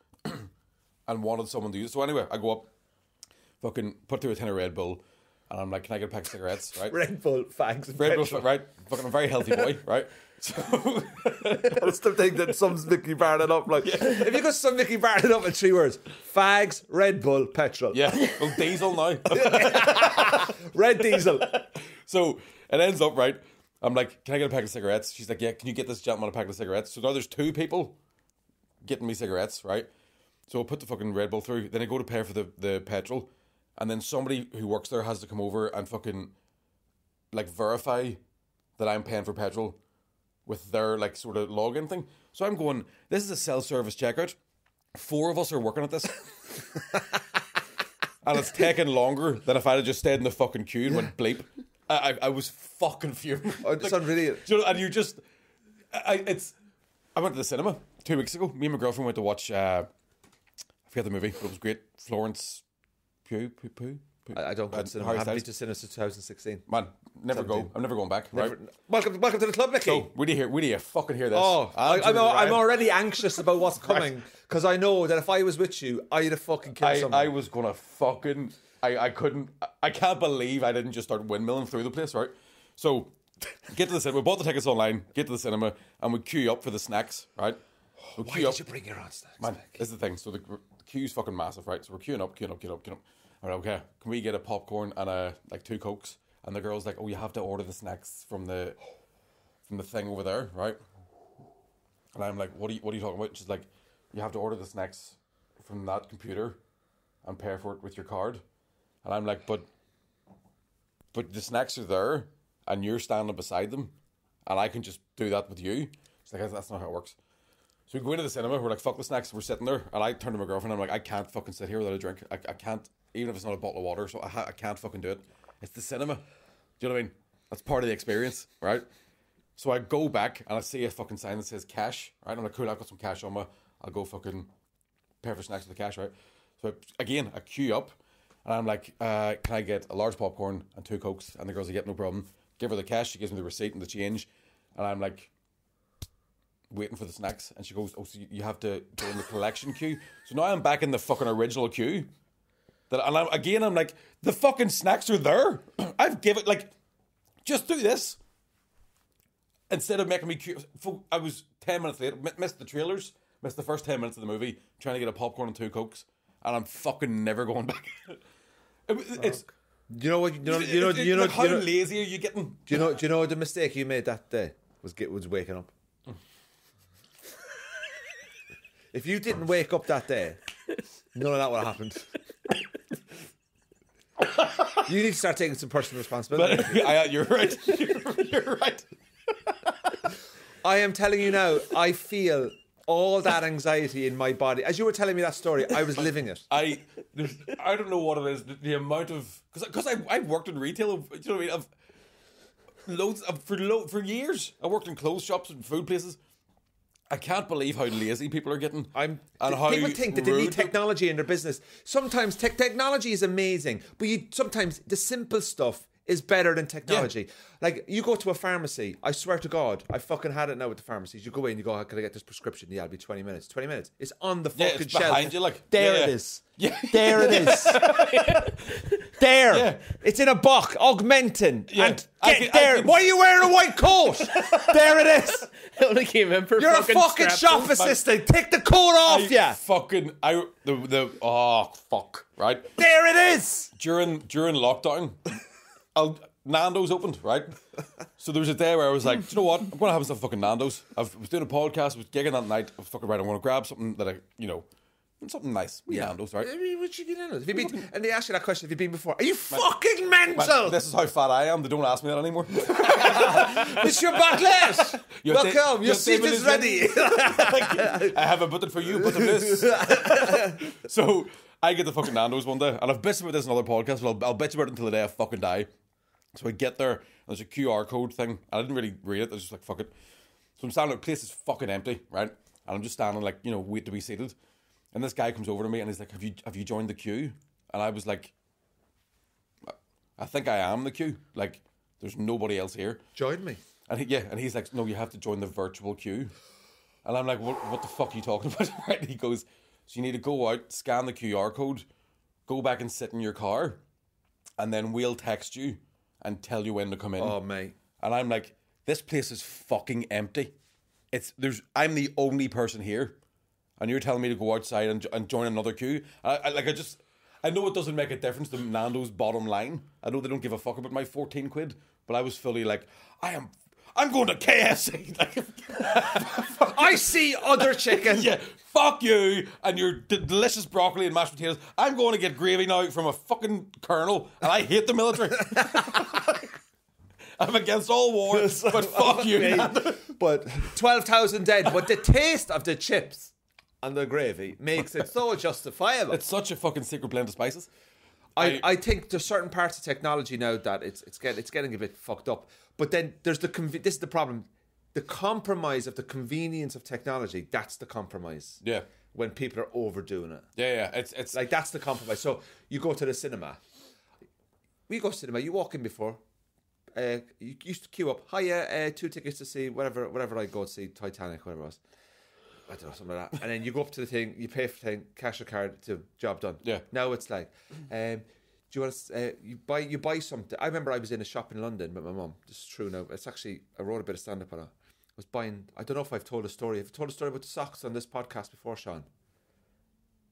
and wanted someone to use it. So anyway, I go up, fucking put through a tin of Red Bull, and I'm like, can I get a pack of cigarettes, right? Red Bull, fags, and Red petrol. Bull, right? Fucking a very healthy boy, right? So that's the thing that sums Mickey Bartlett up. Like, if you could sum Mickey Bartlett up in 3 words: fags, Red Bull, petrol. Yeah, well, diesel now. Red diesel. So it ends up, right? I'm like, can I get a pack of cigarettes? She's like, yeah, can you get this gentleman a pack of cigarettes? So now there's 2 people getting me cigarettes, right? So I put the fucking Red Bull through. Then I go to pay for the petrol. And then somebody who works there has to come over and fucking, like, verify that I'm paying for petrol with their, like, sort of login thing. So I'm going, this is a self-service checkout. 4 of us are working at this. And it's taken longer than if I had just stayed in the fucking queue and went bleep. I was fucking fuming. It's unreal. And you just... I went to the cinema 2 weeks ago. Me and my girlfriend went to watch... I forget the movie, but it was great. Florence Pugh. I don't go to cinema. I haven't been to cinema since 2016. Man, never go. I'm never going back. Right? Welcome to the club, Mickey. So, we need to fucking hear this. Oh, I'm already anxious about what's coming because I know that if I was with you, I'd have fucking killed someone. I was gonna fucking... I can't believe I didn't just start windmilling through the place, right? So, get to the cinema. We bought the tickets online, get to the cinema, and we queue up for the snacks, right? Why did you bring your own snacks? Man, this is the thing. So the queue's fucking massive, right? So we're queuing up. All right, okay. Can we get a popcorn and like 2 Cokes? And the girl's like, oh, you have to order the snacks from the thing over there, right? And I'm like, what are you talking about? She's like, you have to order the snacks from that computer and pay for it with your card. And I'm like, but the snacks are there and you're standing beside them and I can just do that with you. She's like, that's not how it works. So we go into the cinema, we're like, fuck the snacks, we're sitting there, and I turn to my girlfriend, I'm like, I can't fucking sit here without a drink. I can't, even if it's not a bottle of water, so I can't fucking do it. It's the cinema. Do you know what I mean? That's part of the experience, right? So I go back, and I see a fucking sign that says cash, right? I'm like, cool, I've got some cash on me, I'll go fucking pay for snacks with the cash, right? So again, I queue up, and I'm like, can I get a large popcorn and 2 Cokes? And the girl's like, yep, no problem. Give her the cash, she gives me the receipt and the change, and I'm like, waiting for the snacks, and she goes, oh, so you have to go in the collection queue. So now I'm back in the fucking original queue. I'm like, the fucking snacks are there. I've given, like, just do this. Instead of making me queue. I was 10 minutes late, missed the trailers, missed the first 10 minutes of the movie, trying to get a popcorn and 2 Cokes, and I'm fucking never going back. It's... You know what? You know how lazy are you getting? Do you know the mistake you made that day was waking up? If you didn't wake up that day, none of that would have happened. You need to start taking some personal responsibility. You're right. You're right. I am telling you now, I feel all that anxiety in my body. As you were telling me that story, I was living it. I don't know what it is. The amount of... Because I've worked in retail. Do you know what I mean? For years. I worked in clothes shops and food places. I can't believe how lazy people are getting. People think that they need technology in their business. Sometimes technology is amazing, but sometimes the simple stuff is better than technology. Yeah. Like, you go to a pharmacy, I swear to God, I fucking had it now with the pharmacies. You go in, you go, how can I get this prescription? Yeah, it'll be 20 minutes. 20 minutes. It's on the fucking it's shelf. Behind you, like, there it is. Yeah. There it is. There. Yeah. It's in a box, augmenting. Yeah. And there. Why are you wearing a white coat? There it is. It only came in for You're a fucking shop assistant. Take the coat off, oh, fuck. Right? There it is. During lockdown, Nando's opened, right? So there was a day where I was like, do you know what? I'm going to have some fucking Nando's. I was doing a podcast, I was gigging that night. I was fucking right. I want to grab something that something nice. Nando's, right? I mean, what you get Nando's? And they ask you that question, have you been before? Are you fucking mental? This is how fat I am. They don't ask me that anymore. It's your BARTLETT. Welcome. Your seat is ready. I have a button for you, button this. So I get the fucking Nando's one day, and I've bitched about this in other podcasts, but I'll bitch about it until the day I fucking die. So I get there, and there's a QR code thing, and I didn't really read it. I was just like, fuck it. So I'm standing there, the place is fucking empty, right? And I'm just standing like, wait to be seated. And this guy comes over to me, and he's like, have you joined the queue? And I was like, I think I am the queue. Like, there's nobody else here. Join me. And he's like, no, you have to join the virtual queue. And I'm like, what the fuck are you talking about? Right? And he goes, so you need to go out, scan the QR code, go back and sit in your car, and then we'll text you and tell you when to come in. Oh, mate. And I'm like, this place is fucking empty. I'm the only person here, and you're telling me to go outside and join another queue. I know it doesn't make a difference to Nando's bottom line. I know they don't give a fuck about my 14 quid, but I was fully like, I'm going to KFC. I see other chicken. Yeah, fuck you and your delicious broccoli and mashed potatoes. I'm going to get gravy now from a fucking colonel, and I hate the military. I'm against all war, but fuck you. But 12,000 dead. But the taste of the chips and the gravy makes it so justifiable. It's such a fucking secret blend of spices. I think there's certain parts of technology now that it's getting a bit fucked up. But then there's this is the problem. The compromise of the convenience of technology, that's the compromise. Yeah. When people are overdoing it. Yeah. It's like, that's the compromise. So you go to the cinema. We go to cinema, you walk in before. You used to queue up. Hiya, 2 tickets to see whatever I go to see, Titanic, whatever it was. I don't know, something like that. And then you go up to the thing, you pay for the thing, cash or card, to job done. Yeah. Now it's like, do you want to, you buy something. I remember I was in a shop in London with my mum. This is true now. It's actually, I wrote a bit of stand-up on it. I was buying, I don't know if I've told a story. Have you told a story about the socks on this podcast before, Sean?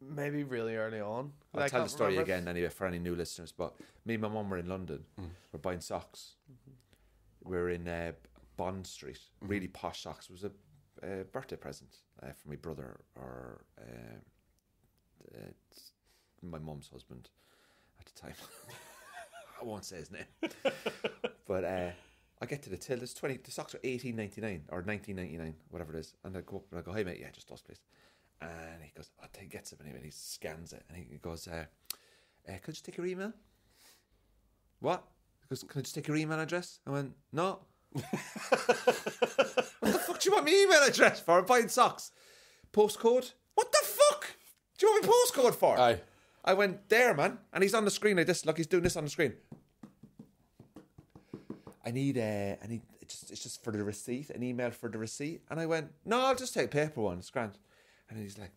Maybe really early on. I'll tell the story again anyway for any new listeners. But me and my mum were in London. We're buying socks. We're in Bond Street. Really posh socks. It was a birthday present for my brother or my mum's husband at the time. I won't say his name. But I get to the till. There's 20. The socks are $18.99 or $19.99, whatever it is. And I go up and I go, "Hey mate, yeah, just those please." And he goes, he gets it anyway. He scans it and he goes, "Could you just take your email?" What? He goes, "Can I just take your email address?" I went, "No." What the fuck do you want my email address for? I'm buying socks. Postcode? What the fuck do you want my postcode for? Aye. I went, "There, man." And he's on the screen like this. Look, he's doing this on the screen. I need it's just for the receipt, an email for the receipt. And I went, "No, I'll just take a paper one. It's grand." And he's like,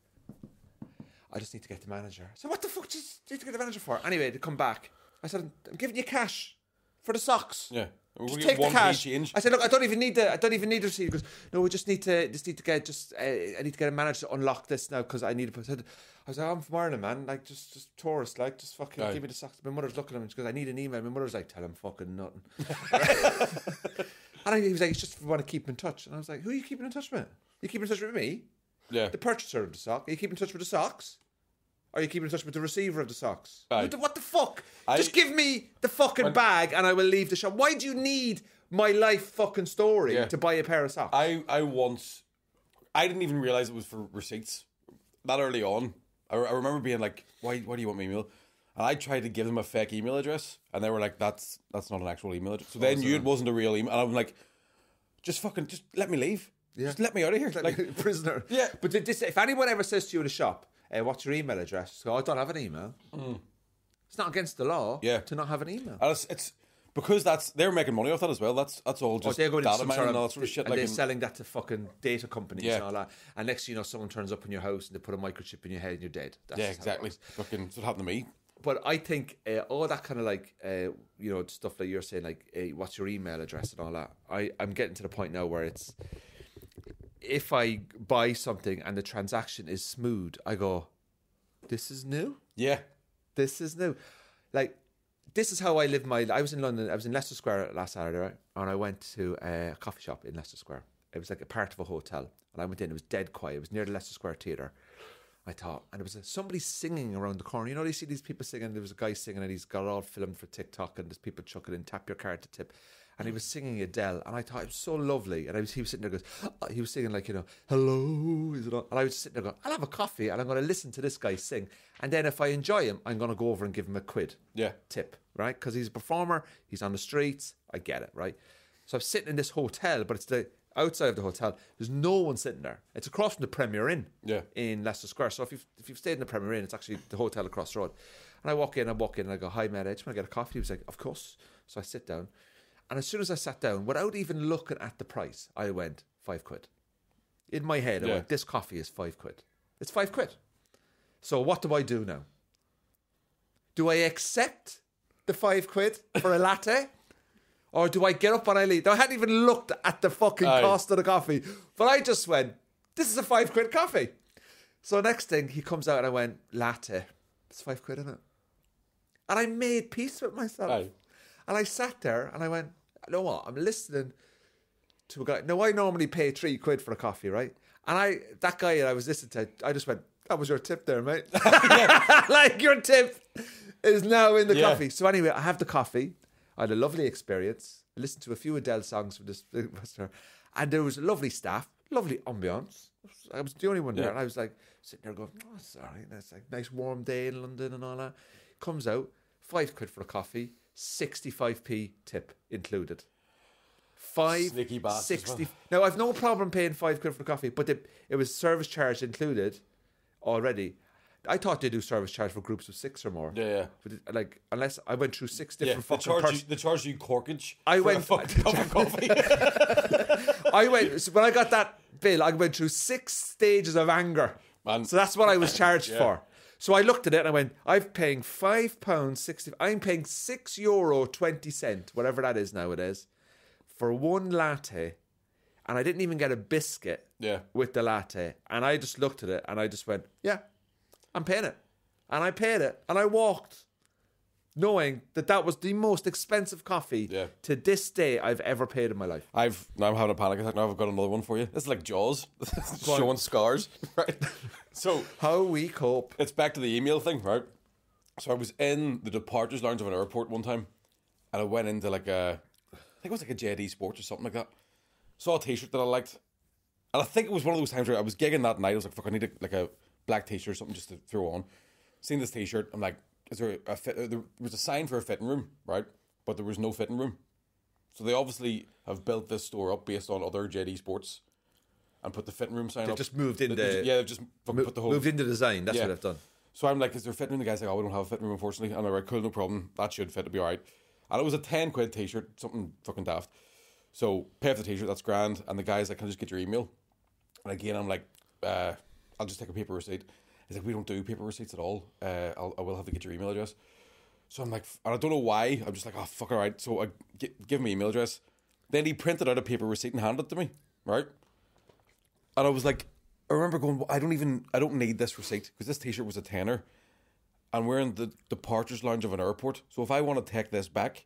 "I just need to get the manager." So what the fuck do you need to get the manager for? Anyway, they come back. I said, "I'm giving you cash for the socks." Yeah. Just take the cash. I said, "Look, I don't even need the receipt." He goes, "No, we just need to get I need to get a manager to unlock this now because I need to." I was like, "I'm from Ireland, man. Like, just tourist. Like, just fucking give me the socks." My mother's looking at him. She goes, "I need an email." My mother's like, "Tell him fucking nothing." And he was like, "It's just want to keep in touch." And I was like, "Who are you keeping in touch with? You keeping in touch with me?" Yeah. The purchaser of the sock. Are you keeping in touch with the socks? Or are you keeping in touch with the receiver of the socks? Aye. What the fuck? Just give me the fucking bag and I will leave the shop. Why do you need my life fucking story to buy a pair of socks? I didn't even realise it was for receipts that early on. I remember being like, why do you want my email? And I tried to give them a fake email address and they were like, that's not an actual email address. So they knew it wasn't a real email. And I'm like, just let me leave. Yeah. Just let me out of here. Like prisoner. Yeah. But if anyone ever says to you in a shop, "What's your email address?" So I don't have an email. It's not against the law to not have an email. And it's because they're making money off that as well. That's all just data mining and all that sort of shit. And they're selling that to fucking data companies and all that. And next thing you know, someone turns up in your house and they put a microchip in your head and you're dead. That's exactly. Fucking what happened to me. But I think all that kind of like, stuff that you're saying, like, what's your email address and all that. I'm getting to the point now where it's, if I buy something and the transaction is smooth, I go, "This is new? Yeah. This is new." Like, this is how I live my life. I was in London. I was in Leicester Square last Saturday, right? And I went to a coffee shop in Leicester Square. It was like a part of a hotel. And I went in. It was dead quiet. It was near the Leicester Square Theatre. I thought. And there was somebody singing around the corner. You know, you see these people singing. There was a guy singing and he's got it all filmed for TikTok. And there's people chucking in, "Tap your card to tip." And he was singing Adele, and I thought it was so lovely. And he was sitting there, he was singing like, "Hello," is it on? And I was sitting there going, "I'll have a coffee, and I'm going to listen to this guy sing. And then if I enjoy him, I'm going to go over and give him a quid tip, right? Because he's a performer, he's on the streets. I get it, right? So I'm sitting in this hotel, but it's the outside of the hotel. There's no one sitting there. It's across from the Premier Inn in Leicester Square. So if you've stayed in the Premier Inn, it's actually the hotel across the road. And I walk in, and I go, "Hi, mate, I just want to get a coffee." He was like, "Of course." So I sit down. And as soon as I sat down, without even looking at the price, I went, £5. In my head, I went, "This coffee is £5. It's £5. So what do I do now? Do I accept the £5 for a latte? Or do I get up and I leave? I hadn't even looked at the fucking cost of the coffee. But I just went, "This is a £5 coffee." So next thing, he comes out and I went, "Latte. It's £5, isn't it?" And I made peace with myself. And I sat there and I went, "You know what? I'm listening to a guy. Now, I normally pay £3 for a coffee, right? And that guy that I was listening to, I just went, that was your tip there, mate. Like, your tip is now in the coffee. So anyway, I have the coffee. I had a lovely experience. I listened to a few Adele songs from this and there was a lovely staff, lovely ambiance. I was the only one there, and I was like sitting there going, "Oh, sorry, that's like nice warm day in London and all that." Comes out, £5 for a coffee, 65p tip included. Sneaky bastard. 60. Now I've no problem paying £5 for the coffee, but it was service charge included already. I thought they do service charge for groups of 6 or more. Yeah. But like, unless I went through 6 different fucking they charge you corkage. I for went a fucking cup of coffee. when I got that bill, I went through 6 stages of anger. Man. So that's what I was charged for. So I looked at it and I went, I'm paying £5.60. I'm paying €6.20, whatever that is nowadays, for one latte. And I didn't even get a biscuit with the latte. And I just looked at it and I just went, yeah, I'm paying it. And I paid it. And I walked, knowing that was the most expensive coffee to this day I've ever paid in my life. Now I'm having a panic attack. Now I've got another one for you. This is like Jaws. Showing scars. Right. So how we cope. It's back to the email thing, right? So I was in the departures lounge of an airport one time, and I went into like I think it was like a JD Sports or something like that. Saw a t-shirt that I liked. And I think it was one of those times where I was gigging that night. I was like, fuck, I need a black t-shirt or something just to throw on. Seen this t-shirt. I'm like, is there a fit? There was a sign for a fitting room, right? But there was no fitting room. So they obviously have built this store up based on other JD Sports and put the fitting room sign up. They've just moved into... they've just put the whole... Moved into design. That's what they've done. So I'm like, is there a fitting room? The guy's like, oh, we don't have a fitting room, unfortunately. And I'm like, cool, no problem. That should fit. It'll be all right. And it was a £10 t-shirt, something fucking daft. So pay for the t-shirt, that's grand. And the guy's like, can I just get your email? And again, I'm like, I'll just take a paper receipt. He's like, we don't do paper receipts at all. I will have to get your email address. So I'm like, and I don't know why. I'm just like, oh, fuck, all right. So I give him my email address. Then he printed out a paper receipt and handed it to me, right? And I was like, I remember going, well, I don't need this receipt because this t-shirt was a tenner. And we're in the departures lounge of an airport. So if I want to take this back,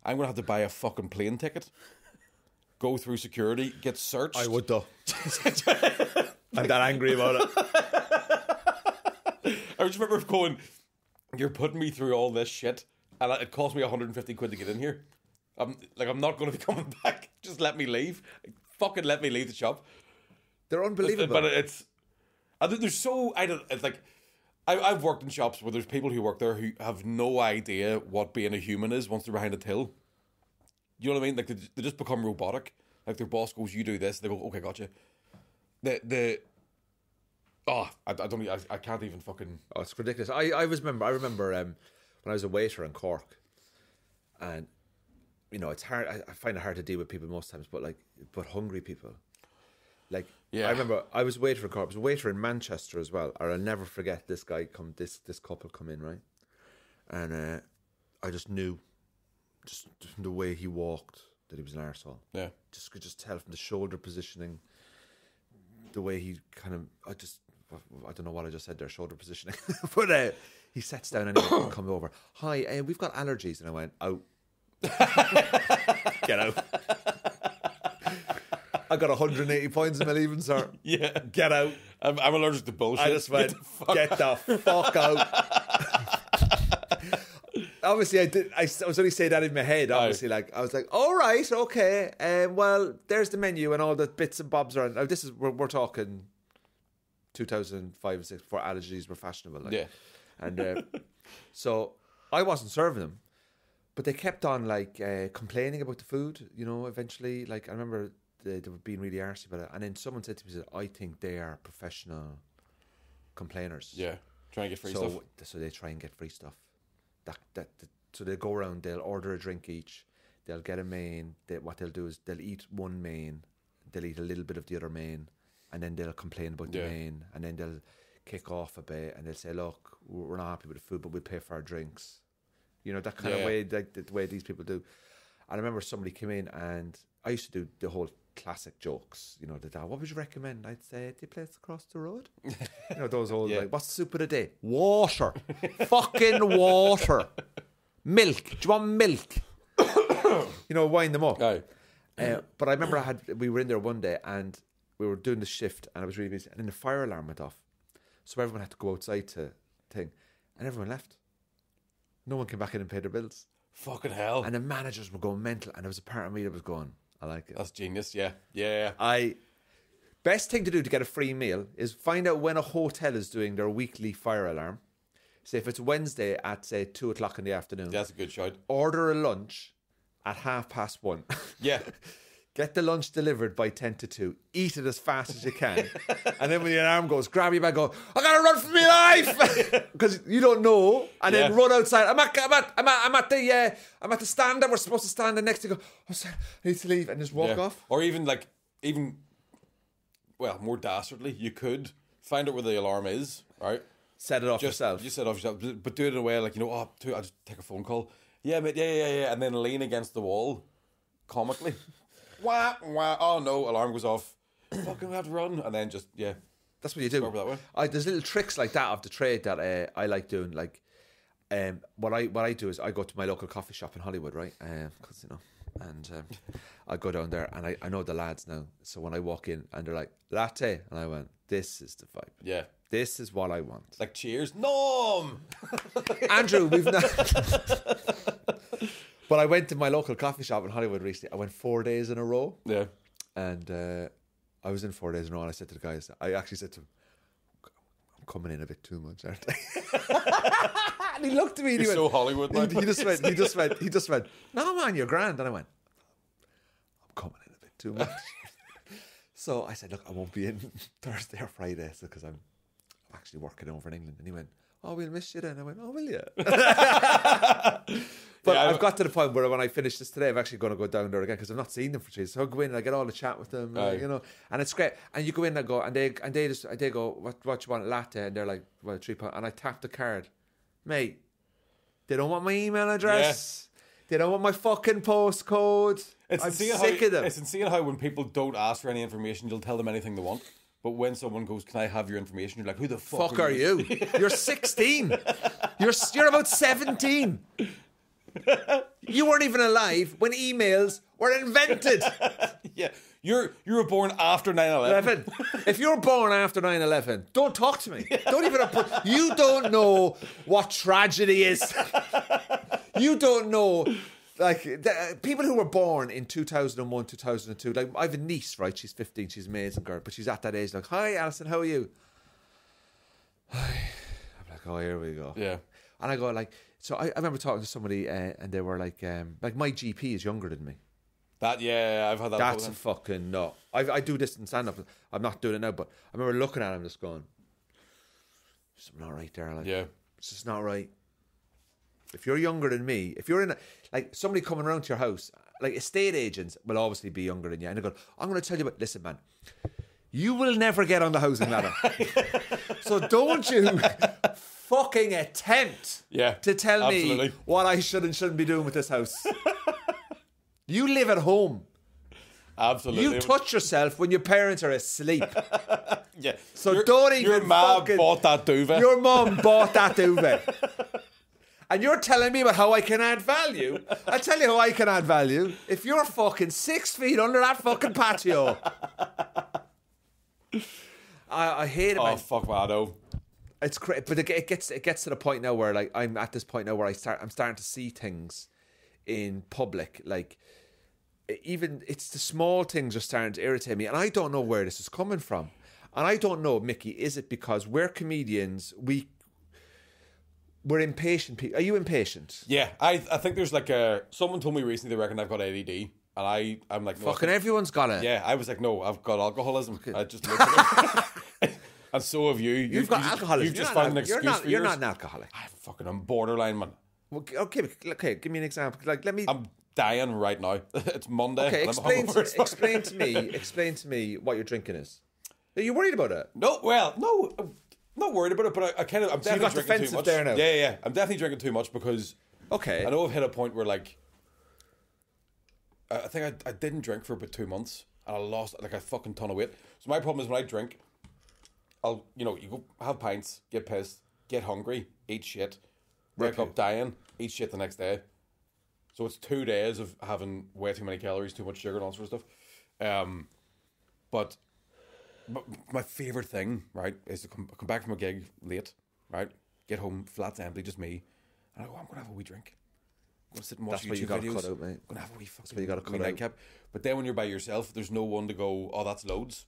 I'm going to have to buy a fucking plane ticket, go through security, get searched. I would though. I'm that angry about it. I just remember going, you're putting me through all this shit and it cost me £150 to get in here. I'm not going to be coming back. Just let me leave. Fucking let me leave the shop. They're unbelievable. But it's like, I've worked in shops where there's people who work there who have no idea what being a human is once they're behind a till. You know what I mean? Like they just become robotic. Like their boss goes, you do this. They go, okay, gotcha. I can't even fucking... Oh, it's ridiculous. I remember when I was a waiter in Cork, and you know, it's hard. I find it hard to deal with people most times, but hungry people. Like, yeah. I remember I was a waiter in Cork. I was a waiter in Manchester as well. Or I'll never forget this couple come in, right? And I just knew, just from the way he walked, that he was an arsehole. Yeah. Could just tell from the shoulder positioning, the way he kind of, I don't know what I just said there, shoulder positioning. But he sits down and he comes over. Hi, we've got allergies. And I went, out. Get out. I got 180 points in my leaving, sir. Yeah. Get out. I'm allergic to bullshit. I just went, get the fuck out. Obviously, I was only saying that in my head. Obviously, I was like, all right, okay. Well, there's the menu and all the bits and bobs around. Now, this is we're talking 2005 and 6 before allergies were fashionable. Like. Yeah. And so I wasn't serving them, but they kept on complaining about the food. You know, eventually, I remember they were being really arsy about it. And then someone said to me, I think they are professional complainers. Yeah, trying to get free stuff. So they try and get free stuff. So they go around, they'll order a drink each, they'll get a main. What they'll do is they'll eat one main, they'll eat a little bit of the other main, and then they'll complain about the main, and then they'll kick off a bit, and they'll say, look, we're not happy with the food, but we'll pay for our drinks. You know, that kind of way, the way these people do. And I remember somebody came in, and I used to do the whole classic jokes, you know, what would you recommend? I'd say the place across the road. You know, those old, what's the soup of the day? Water. Fucking water. Milk. Do you want milk? You know, wind them up. Aye. But I remember we were in there one day and we were doing the shift and I was really busy and then the fire alarm went off. So everyone had to go outside to thing and everyone left. No one came back in and paid their bills. Fucking hell. And the managers were going mental and there was a part of me that was going, I like it. That's genius, yeah. Yeah. Best thing to do to get a free meal is find out when a hotel is doing their weekly fire alarm. Say if it's Wednesday at, say, 2 o'clock in the afternoon. That's a good shout. Order a lunch at 1:30. Yeah. Get the lunch delivered by 10 to 2. Eat it as fast as you can. And then when your alarm goes, grab your bag, go, I gotta run for my life! Because you don't know. And then run outside. I'm at the stand that we're supposed to stand next to go, oh, sorry, I need to leave. And just walk off. Or even more dastardly, you could find out where the alarm is, right? Set it off yourself. Just set it off yourself. But do it in a way like, I'll just take a phone call. Yeah, mate, yeah. And then lean against the wall, comically. Wah. Oh no, alarm goes off. Fucking we have to run. And then just, that's what you do. That way. There's little tricks like that of the trade that I like doing. Like, what I do is I go to my local coffee shop in Hollywood, right? Because and I go down there and I know the lads now. So when I walk in and they're like latte, and I went, this is the vibe. Yeah, this is what I want. Like cheers, nom. Andrew, we've not. But I went to my local coffee shop in Hollywood recently. I went 4 days in a row. Yeah, and I was in 4 days in a row. And I said to the guys, I actually said to him, I'm coming in a bit too much, aren't I? And he looked at me and You're he went, so Hollywood, man. He just went, no man, you're grand. And I went, I'm coming in a bit too much. So I said, look, I won't be in Thursday or Friday because I'm actually working over in England. And he went, oh, we'll miss you then. I went, oh, will you? But I've got to the point where when I finish this today, I'm actually going to go down there again because I've not seen them for 3 days. So I go in and I get all the chat with them, and it's great. And you go in and go, and they go, what you want, latte? And they're like, well, £3. And I tap the card. Mate, they don't want my email address. Yeah. They don't want my fucking postcode. I'm sick of them. It's insane how when people don't ask for any information, you'll tell them anything they want. But when someone goes, can I have your information? You're like, who the fuck are you? You're 16. You're about 17. You weren't even alive when emails were invented. Yeah. You were born after 9/11. If you're born after 9/11, don't talk to me. Don't even. You don't know what tragedy is. You don't know. Like people who were born in 2001, 2002. Like I have a niece, right? She's 15. She's an amazing girl, but she's at that age. Like, hi, Alison, how are you? Hi. I'm like, oh, here we go. Yeah. And I go like, so I remember talking to somebody, and they were like my GP is younger than me. I've had that. That's a fucking no. I do this in stand up. I'm not doing it now, but I remember looking at him, just going, something not right there. Like, it's just not right. If you're younger than me, if you're in like somebody coming around to your house, like estate agents will obviously be younger than you, and they go, I'm going to tell you, but listen, man, you will never get on the housing ladder. So don't you fucking attempt to tell me what I should and shouldn't be doing with this house. You live at home. Absolutely. You touch yourself when your parents are asleep. Yeah. So don't even Your mom bought that duvet. Your mum bought that duvet. And you're telling me about how I can add value? I'll tell you how I can add value. If you're fucking 6 feet under that fucking patio. I hate it, man. Oh, fuck, man, I know. It's crazy. But it gets to the point now where like I'm at this point now where I'm starting to see things in public, like even it's the small things are starting to irritate me, and I don't know where this is coming from. And I don't know, Mickey, is it because we're comedians, we're impatient people? Are you impatient? Yeah, I think there's like someone told me recently they reckon I've got ADD, and I'm like, no, fucking everyone's got it. Yeah, I was like, no, I've got alcoholism. Okay. I just looked at it. And so have you. You've got alcoholism. You've just found an excuse for yours. You're not an alcoholic. I'm borderline, man. Well, okay, give me an example. Like, I'm dying right now. It's Monday. Okay, explain to me what your drinking is. Are you worried about it? No, well, no, I'm not worried about it, but I'm definitely drinking too much. There now. Yeah. I'm definitely drinking too much because I know I've hit a point where like I think I didn't drink for about 2 months and I lost like a fucking ton of weight. So my problem is when I drink, you go have pints, get pissed, get hungry, eat shit. Wake up dying, eat shit the next day. So it's 2 days of having way too many calories, too much sugar, and all sort of stuff. But my favourite thing, right, is to come back from a gig late, right, get home, flat's empty, just me, and I go, I'm going to have a wee drink. I'm going to sit and watch YouTube videos. Cut out, mate. I'm going to have a wee fucking what you gotta cut wee out. nightcap. But then when you're by yourself, there's no one to go, oh, that's loads.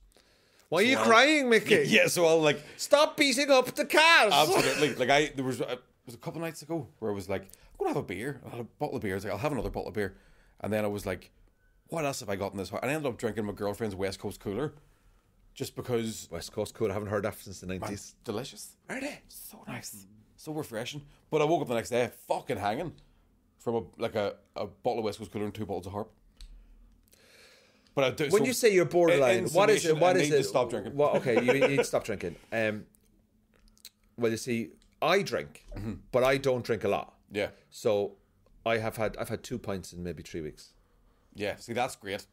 Why are you crying, Mickey? Yeah, so I'll like... Stop beating up the cat. Absolutely. Like there was a couple of nights ago where I was like, I'm going to have a beer. I had a bottle of beer. I was like, I'll have another bottle of beer. And then I was like, what else have I got in this? And I ended up drinking my girlfriend's West Coast cooler. Just because... West Coast Code, I haven't heard that since the 90s. Man, delicious. Are they? So nice. So refreshing. But I woke up the next day fucking hanging from a bottle of West Coast cooler and 2 bottles of Harp. But I do, When you say you're borderline, what is it? What I is need it? to stop drinking. Well, okay, you need to stop drinking. Well, you see, I drink, but I don't drink a lot. Yeah. So I've had 2 pints in maybe 3 weeks. Yeah, see, that's great.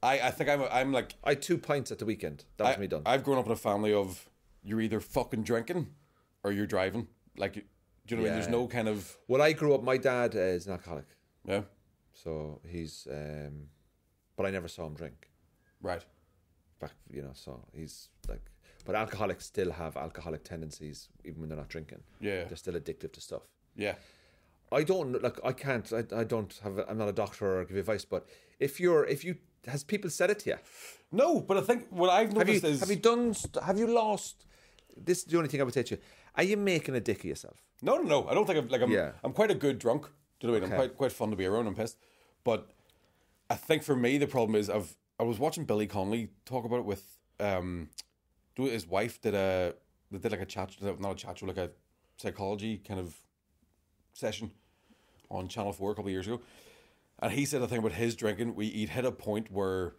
I think I'm like... I had 2 pints at the weekend. That was me done. I've grown up in a family of you're either fucking drinking or you're driving. Like, do you know what I mean? There's no kind of... Well, I grew up, my dad is an alcoholic. Yeah. So he's... but I never saw him drink. Right. Back, so he's like... But alcoholics still have alcoholic tendencies even when they're not drinking. Yeah. They're still addictive to stuff. Yeah. I don't... Like, I can't... I don't have... I'm not a doctor or give advice, but if you... Has people said it to you? No, but I think what I've noticed is... Have you lost... This is the only thing I would say to you. Are you making a dick of yourself? No. I don't think I'm quite a good drunk. Do you know what I mean? Okay. I'm quite fun to be around. I'm pissed. But I think for me, the problem is I was watching Billy Connolly talk about it with... his wife did like a chat... Not a chat show, like a psychology kind of session on Channel 4 a couple of years ago. And he said a thing about his drinking. He'd hit a point where...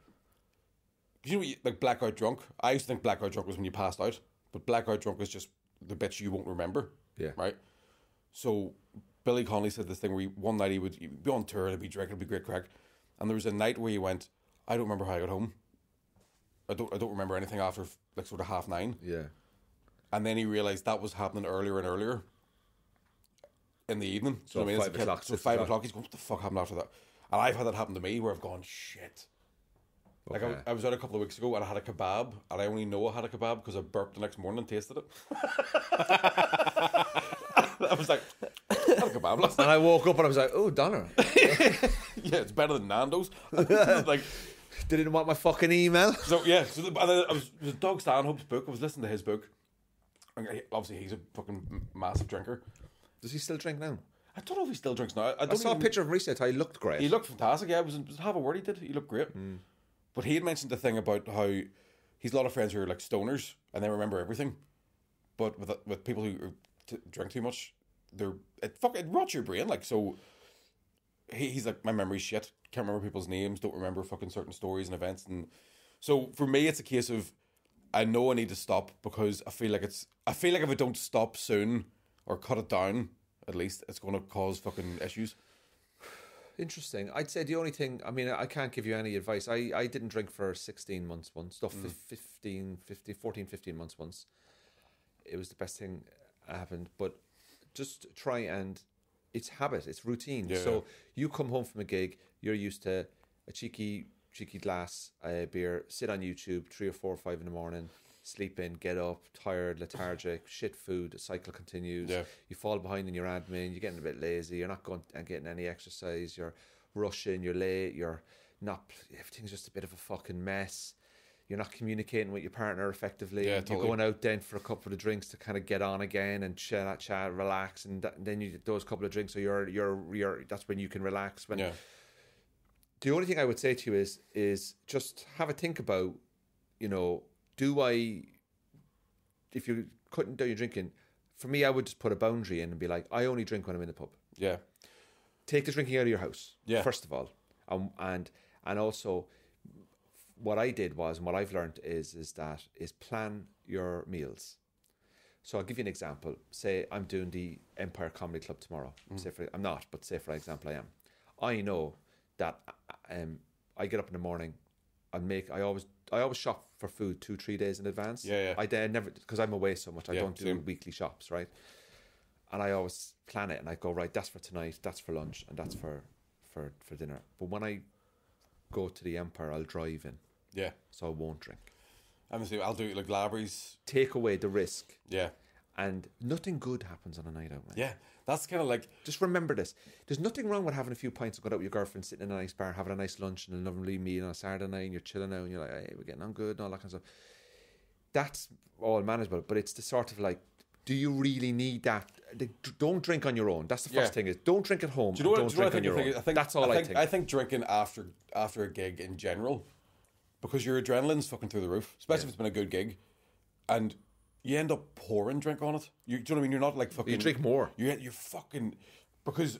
like blackout drunk. I used to think blackout drunk was when you passed out. But blackout drunk is just the bits you won't remember. Yeah. Right? So Billy Connolly said this thing where one night he'd be on tour and he'd be drinking, it'd be great crack. And there was a night where he went, I don't remember how I got home. I don't remember anything after like sort of 9:30. Yeah. And then he realised that was happening earlier and earlier in the evening. So 5 o'clock. So 5 o'clock, he's going, what the fuck happened after that? And I've had that happen to me where I've gone, shit. Like Okay. I was out a couple of weeks ago and I had a kebab, and I only know I had a kebab because I burped the next morning and tasted it. I was like, I had a kebab last night. And I woke up and I was like, oh, Donner. Yeah, it's better than Nando's. Like, Didn't want my fucking email. so yeah, and then it was Doug Stanhope's book. I was listening to his book. And obviously, he's a fucking massive drinker. Does he still drink now? I don't know if he still drinks now. I saw a picture of him recently. I thought he looked great. He looked fantastic. Yeah, it was half a word he did. He looked great. But he had mentioned the thing about how he's a lot of friends who are like stoners and they remember everything. But with people who drink too much, it rots your brain. Like, so he's like, my memory's shit. Can't remember people's names. Don't remember fucking certain stories and events. And so for me, it's a case of I know I need to stop because I feel like if I don't stop soon or cut it down, at least it's going to cause fucking issues. Interesting. I'd say the only thing, I mean, I can't give you any advice. I didn't drink for 16 months once. No, 14, 15 months once. It was the best thing that happened. But just try and, it's habit, it's routine. Yeah. So you come home from a gig, you're used to a cheeky glass beer, sit on YouTube 3 or 4 or 5 in the morning, sleep in, get up, tired, lethargic, shit food, the cycle continues. Yeah. You fall behind in your admin, you're getting a bit lazy, you're not going and getting any exercise, you're rushing, you're late, everything's just a bit of a fucking mess. You're not communicating with your partner effectively. Yeah, You're totally. going out then for a couple of drinks to kind of get on again and chat, relax, and then you those couple of drinks. So you're that's when you can relax. Yeah. The only thing I would say to you is just have a think about, if you're cutting down your drinking, for me, I would just put a boundary in and be like, I only drink when I'm in the pub. Yeah. Take the drinking out of your house, Yeah. first of all. And also, what I did was, and what I've learned is plan your meals. So I'll give you an example. Say I'm doing the Empire Comedy Club tomorrow. I'm not, but say for example I am. I know that I get up in the morning. I always shop for food 2-3 days in advance. Yeah. I never, because I'm away so much. I don't do same. weekly shops, right? And I always plan it, and I go, right, that's for tonight, that's for lunch, and that's for for dinner. But when I go to the Empire, I'll drive in, Yeah. so I won't drink. I'll do like Labrie's. Take away the risk, Yeah. and nothing good happens on a night out, man. Yeah. That's kind of like. Just remember this. There's nothing wrong with having a few pints and going out with your girlfriend, sitting in a nice bar, having a nice lunch and a lovely meal on a Saturday night, and you're chilling out and you're like, hey, we're getting on good and all that kind of stuff. That's all manageable, but it's the sort of like, do you really need that? Don't drink on your own. That's the first thing is don't drink at home. Do you know what, don't drink on your own. I think That's all I think. I think drinking after a gig in general, because your adrenaline's fucking through the roof, especially if it's been a good gig, and you end up pouring drink on it. Do you know what I mean? You're not like fucking. You drink more. You're fucking, because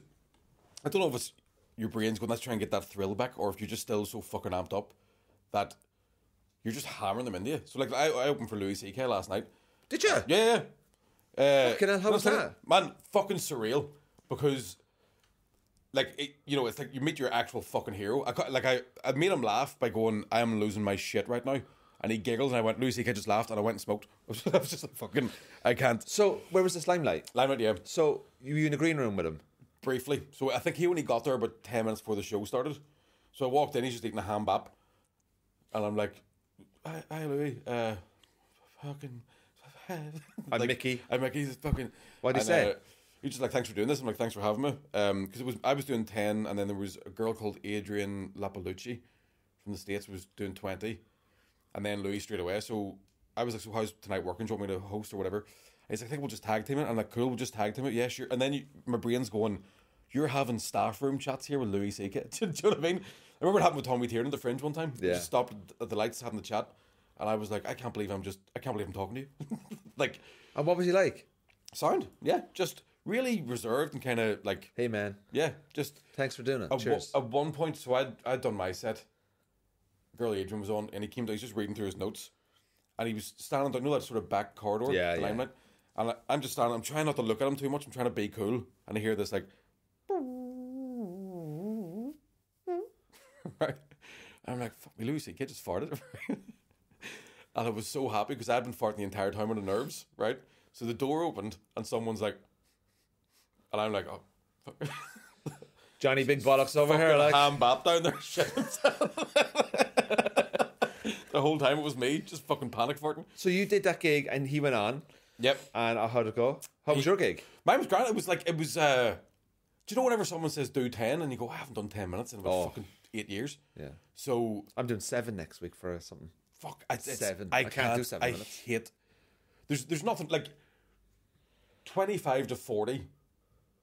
I don't know if it's your brain's going, let's try and get that thrill back, or if you're just still so fucking amped up that you're just hammering them into you. So like I opened for Louis C.K. last night. Did you? Yeah. Fucking hell, how was that? Man, fucking surreal, because like it's like you meet your actual fucking hero. I made him laugh by going, I am losing my shit right now. And he giggled, and I went, Louis C.K. just laughed, and I went and smoked. I was just like, fucking, I can't. So, where was this Limelight? Limelight, yeah. So, you were in the green room with him? Briefly. So, I think he only got there about 10 minutes before the show started. So, I walked in, he's just eating a ham bap. And I'm like, hi Louis, fucking... I'm Mickey. I'm Mickey, he's fucking... What did he say? He's just like, thanks for doing this. I'm like, thanks for having me. Because I was doing 10, and then there was a girl called Adrian Lapalucci from the States who was doing 20. And then Louis straight away. So I was like, so how's tonight working? Do you want me to host or whatever? And he's like, I think we'll just tag team it. I'm like, cool, we'll just tag team it. Yeah, sure. And then my brain's going, you're having staff room chats here with Louis C.K. Do you know what I mean? I remember it happened with Tommy Tiernan at the Fringe one time. Yeah. We just stopped at the lights having the chat. And I was like, I can't believe I'm talking to you. Like. And what was he like? Sound. Yeah. Just really reserved and kind of like. Hey, man. Yeah. Just. Thanks for doing it. Cheers. At one point, so I'd done my set. Girl Adrian was on, and he came down, he's just reading through his notes, and he was standing down, that sort of back corridor, the Limelight, and I'm just standing, I'm trying not to look at him too much, I'm trying to be cool, and I hear this like, right, and I'm like, fuck me, Louis C.K. just farted, and I was so happy, because I'd been farting the entire time with the nerves, right, so the door opened, and someone's like, and I'm like, oh, fuck. Johnny Big Bollocks over here, like. Ham bap down there, shit. The whole time it was me, just fucking panic farting. So you did that gig and he went on. Yep. And how'd it go? How was your gig? Mine was grand. It was do you know whenever someone says do 10 and you go, I haven't done 10 minutes in about fucking 8 years? Yeah. So. I'm doing 7 next week for something. Fuck. 7. I can't do 7 minutes. I hate. There's nothing like 25 to 40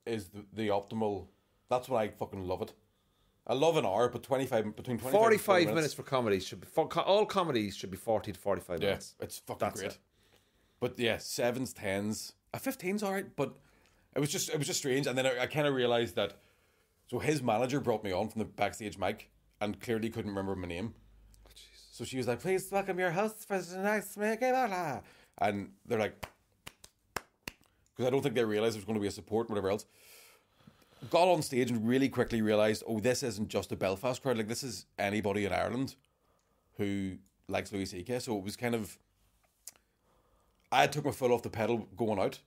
is the optimal. That's what I fucking love it. I love an hour, but between 25 45 and minutes for comedy should be all comedies should be 40 to 45 minutes. It's fucking great. It. But yeah, 7s, 10s, a 15's all right, but it was just strange. And then I kind of realized that. So his manager brought me on from the backstage mic and clearly couldn't remember my name. Oh, so she was like, "Please welcome your host for tonight's Mickey." And they're like, because I don't think they realized there was going to be a support, whatever else. Got on stage and really quickly realised, oh, this isn't just a Belfast crowd. Like, this is anybody in Ireland who likes Louis C.K. So it was kind of... I took my foot off the pedal going out,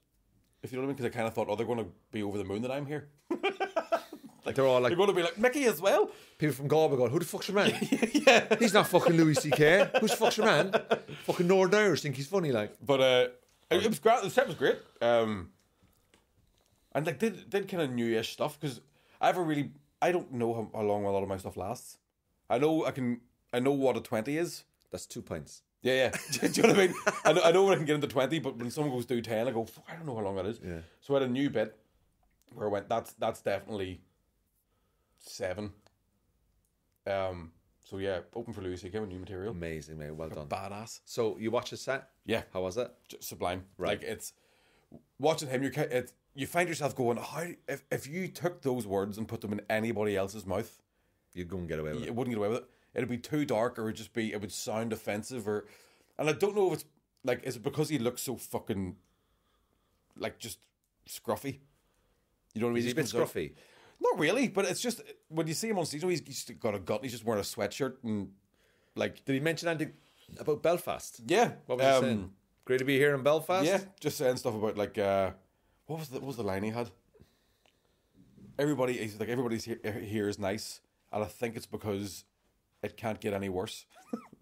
if you know what I mean, because I kind of thought, oh, they're going to be over the moon that I'm here. Like, they're all like... They're going to be like, Mickey as well? People from Galway going, who the fuck's your man? Yeah. He's not fucking Louis C.K. Who's the fuck's your man? Fucking Northern Irish think he's funny, like. But it was great. The set was great. And like did kind of newish stuff, because I don't know how long a lot of my stuff lasts. I know what a 20 is. That's 2 pints. Yeah. Do you know what I mean? I know when I can get into 20, but when someone goes do 10, I go, fuck, I don't know how long that is. Yeah. So I had a new bit where I went, that's definitely 7. So yeah, open for Louis C.K. with new material. Amazing, mate. Well done. Badass. So you watch his set? Yeah. How was it? Just sublime. Right. Like, it's watching him. You find yourself going, how if you took those words and put them in anybody else's mouth, you'd go and get away with it. You wouldn't get away with it. It'd be too dark, or it would sound offensive, and I don't know if it's like, is it because he looks so fucking like just scruffy? You know what I mean? He's a bit scruffy. Not really, but it's just when you see him on stage, he's just got a gut. And he's just wearing a sweatshirt and like. Did he mention anything about Belfast? Yeah. What was he saying? Great to be here in Belfast. Yeah, just saying stuff about like what was the line he had? everybody's here is nice, and I think it's because it can't get any worse.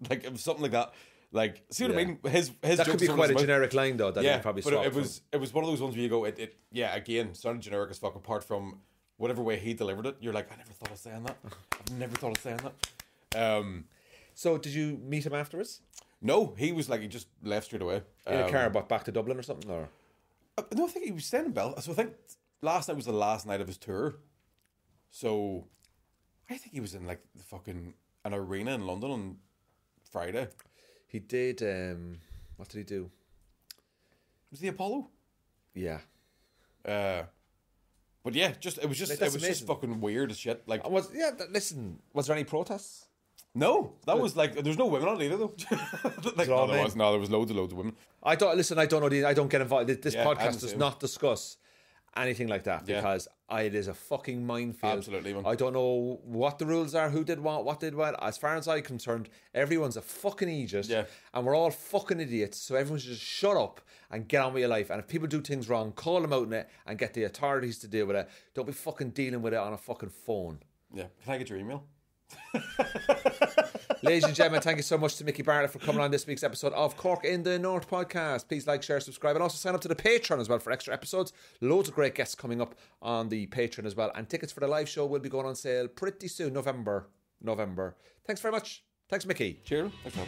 Like if something like that. Like, see what I mean? His that could be quite a generic line though. That you probably but it was one of those ones where you go, again, sounded generic as fuck. Apart from whatever way he delivered it, you're like, I never thought of saying that. I've never thought of saying that. So did you meet him afterwards? No, he was like, he just left straight away in a car, but back to Dublin or something, or no, I think he was staying in Belfast. So I think last night was the last night of his tour. So I think he was in like the fucking an arena in London on Friday. He did. What did he do? Was the Apollo? Yeah. But yeah, it was just fucking weird as shit. Like, listen, was there any protests? No, that was like there was no women on it either though. Like, there was loads of women. I don't know. I don't get involved. This podcast does not discuss anything like that because it is a fucking minefield. Absolutely, man. I don't know what the rules are, who did what did what. As far as I'm concerned, everyone's a fucking idiot, and we're all fucking idiots. So everyone should just shut up and get on with your life. And if people do things wrong, call them out in it and get the authorities to deal with it. Don't be fucking dealing with it on a fucking phone. Yeah, can I get your email? Ladies and gentlemen, thank you so much to Mickey Bartlett for coming on this week's episode of Cork in the North podcast. Please like, share, subscribe, and also sign up to the Patreon as well for extra episodes. Loads of great guests coming up on the Patreon as well, and tickets for the live show will be going on sale pretty soon, November. Thanks very much. Thanks, Mickey. Cheers. Thanks, man.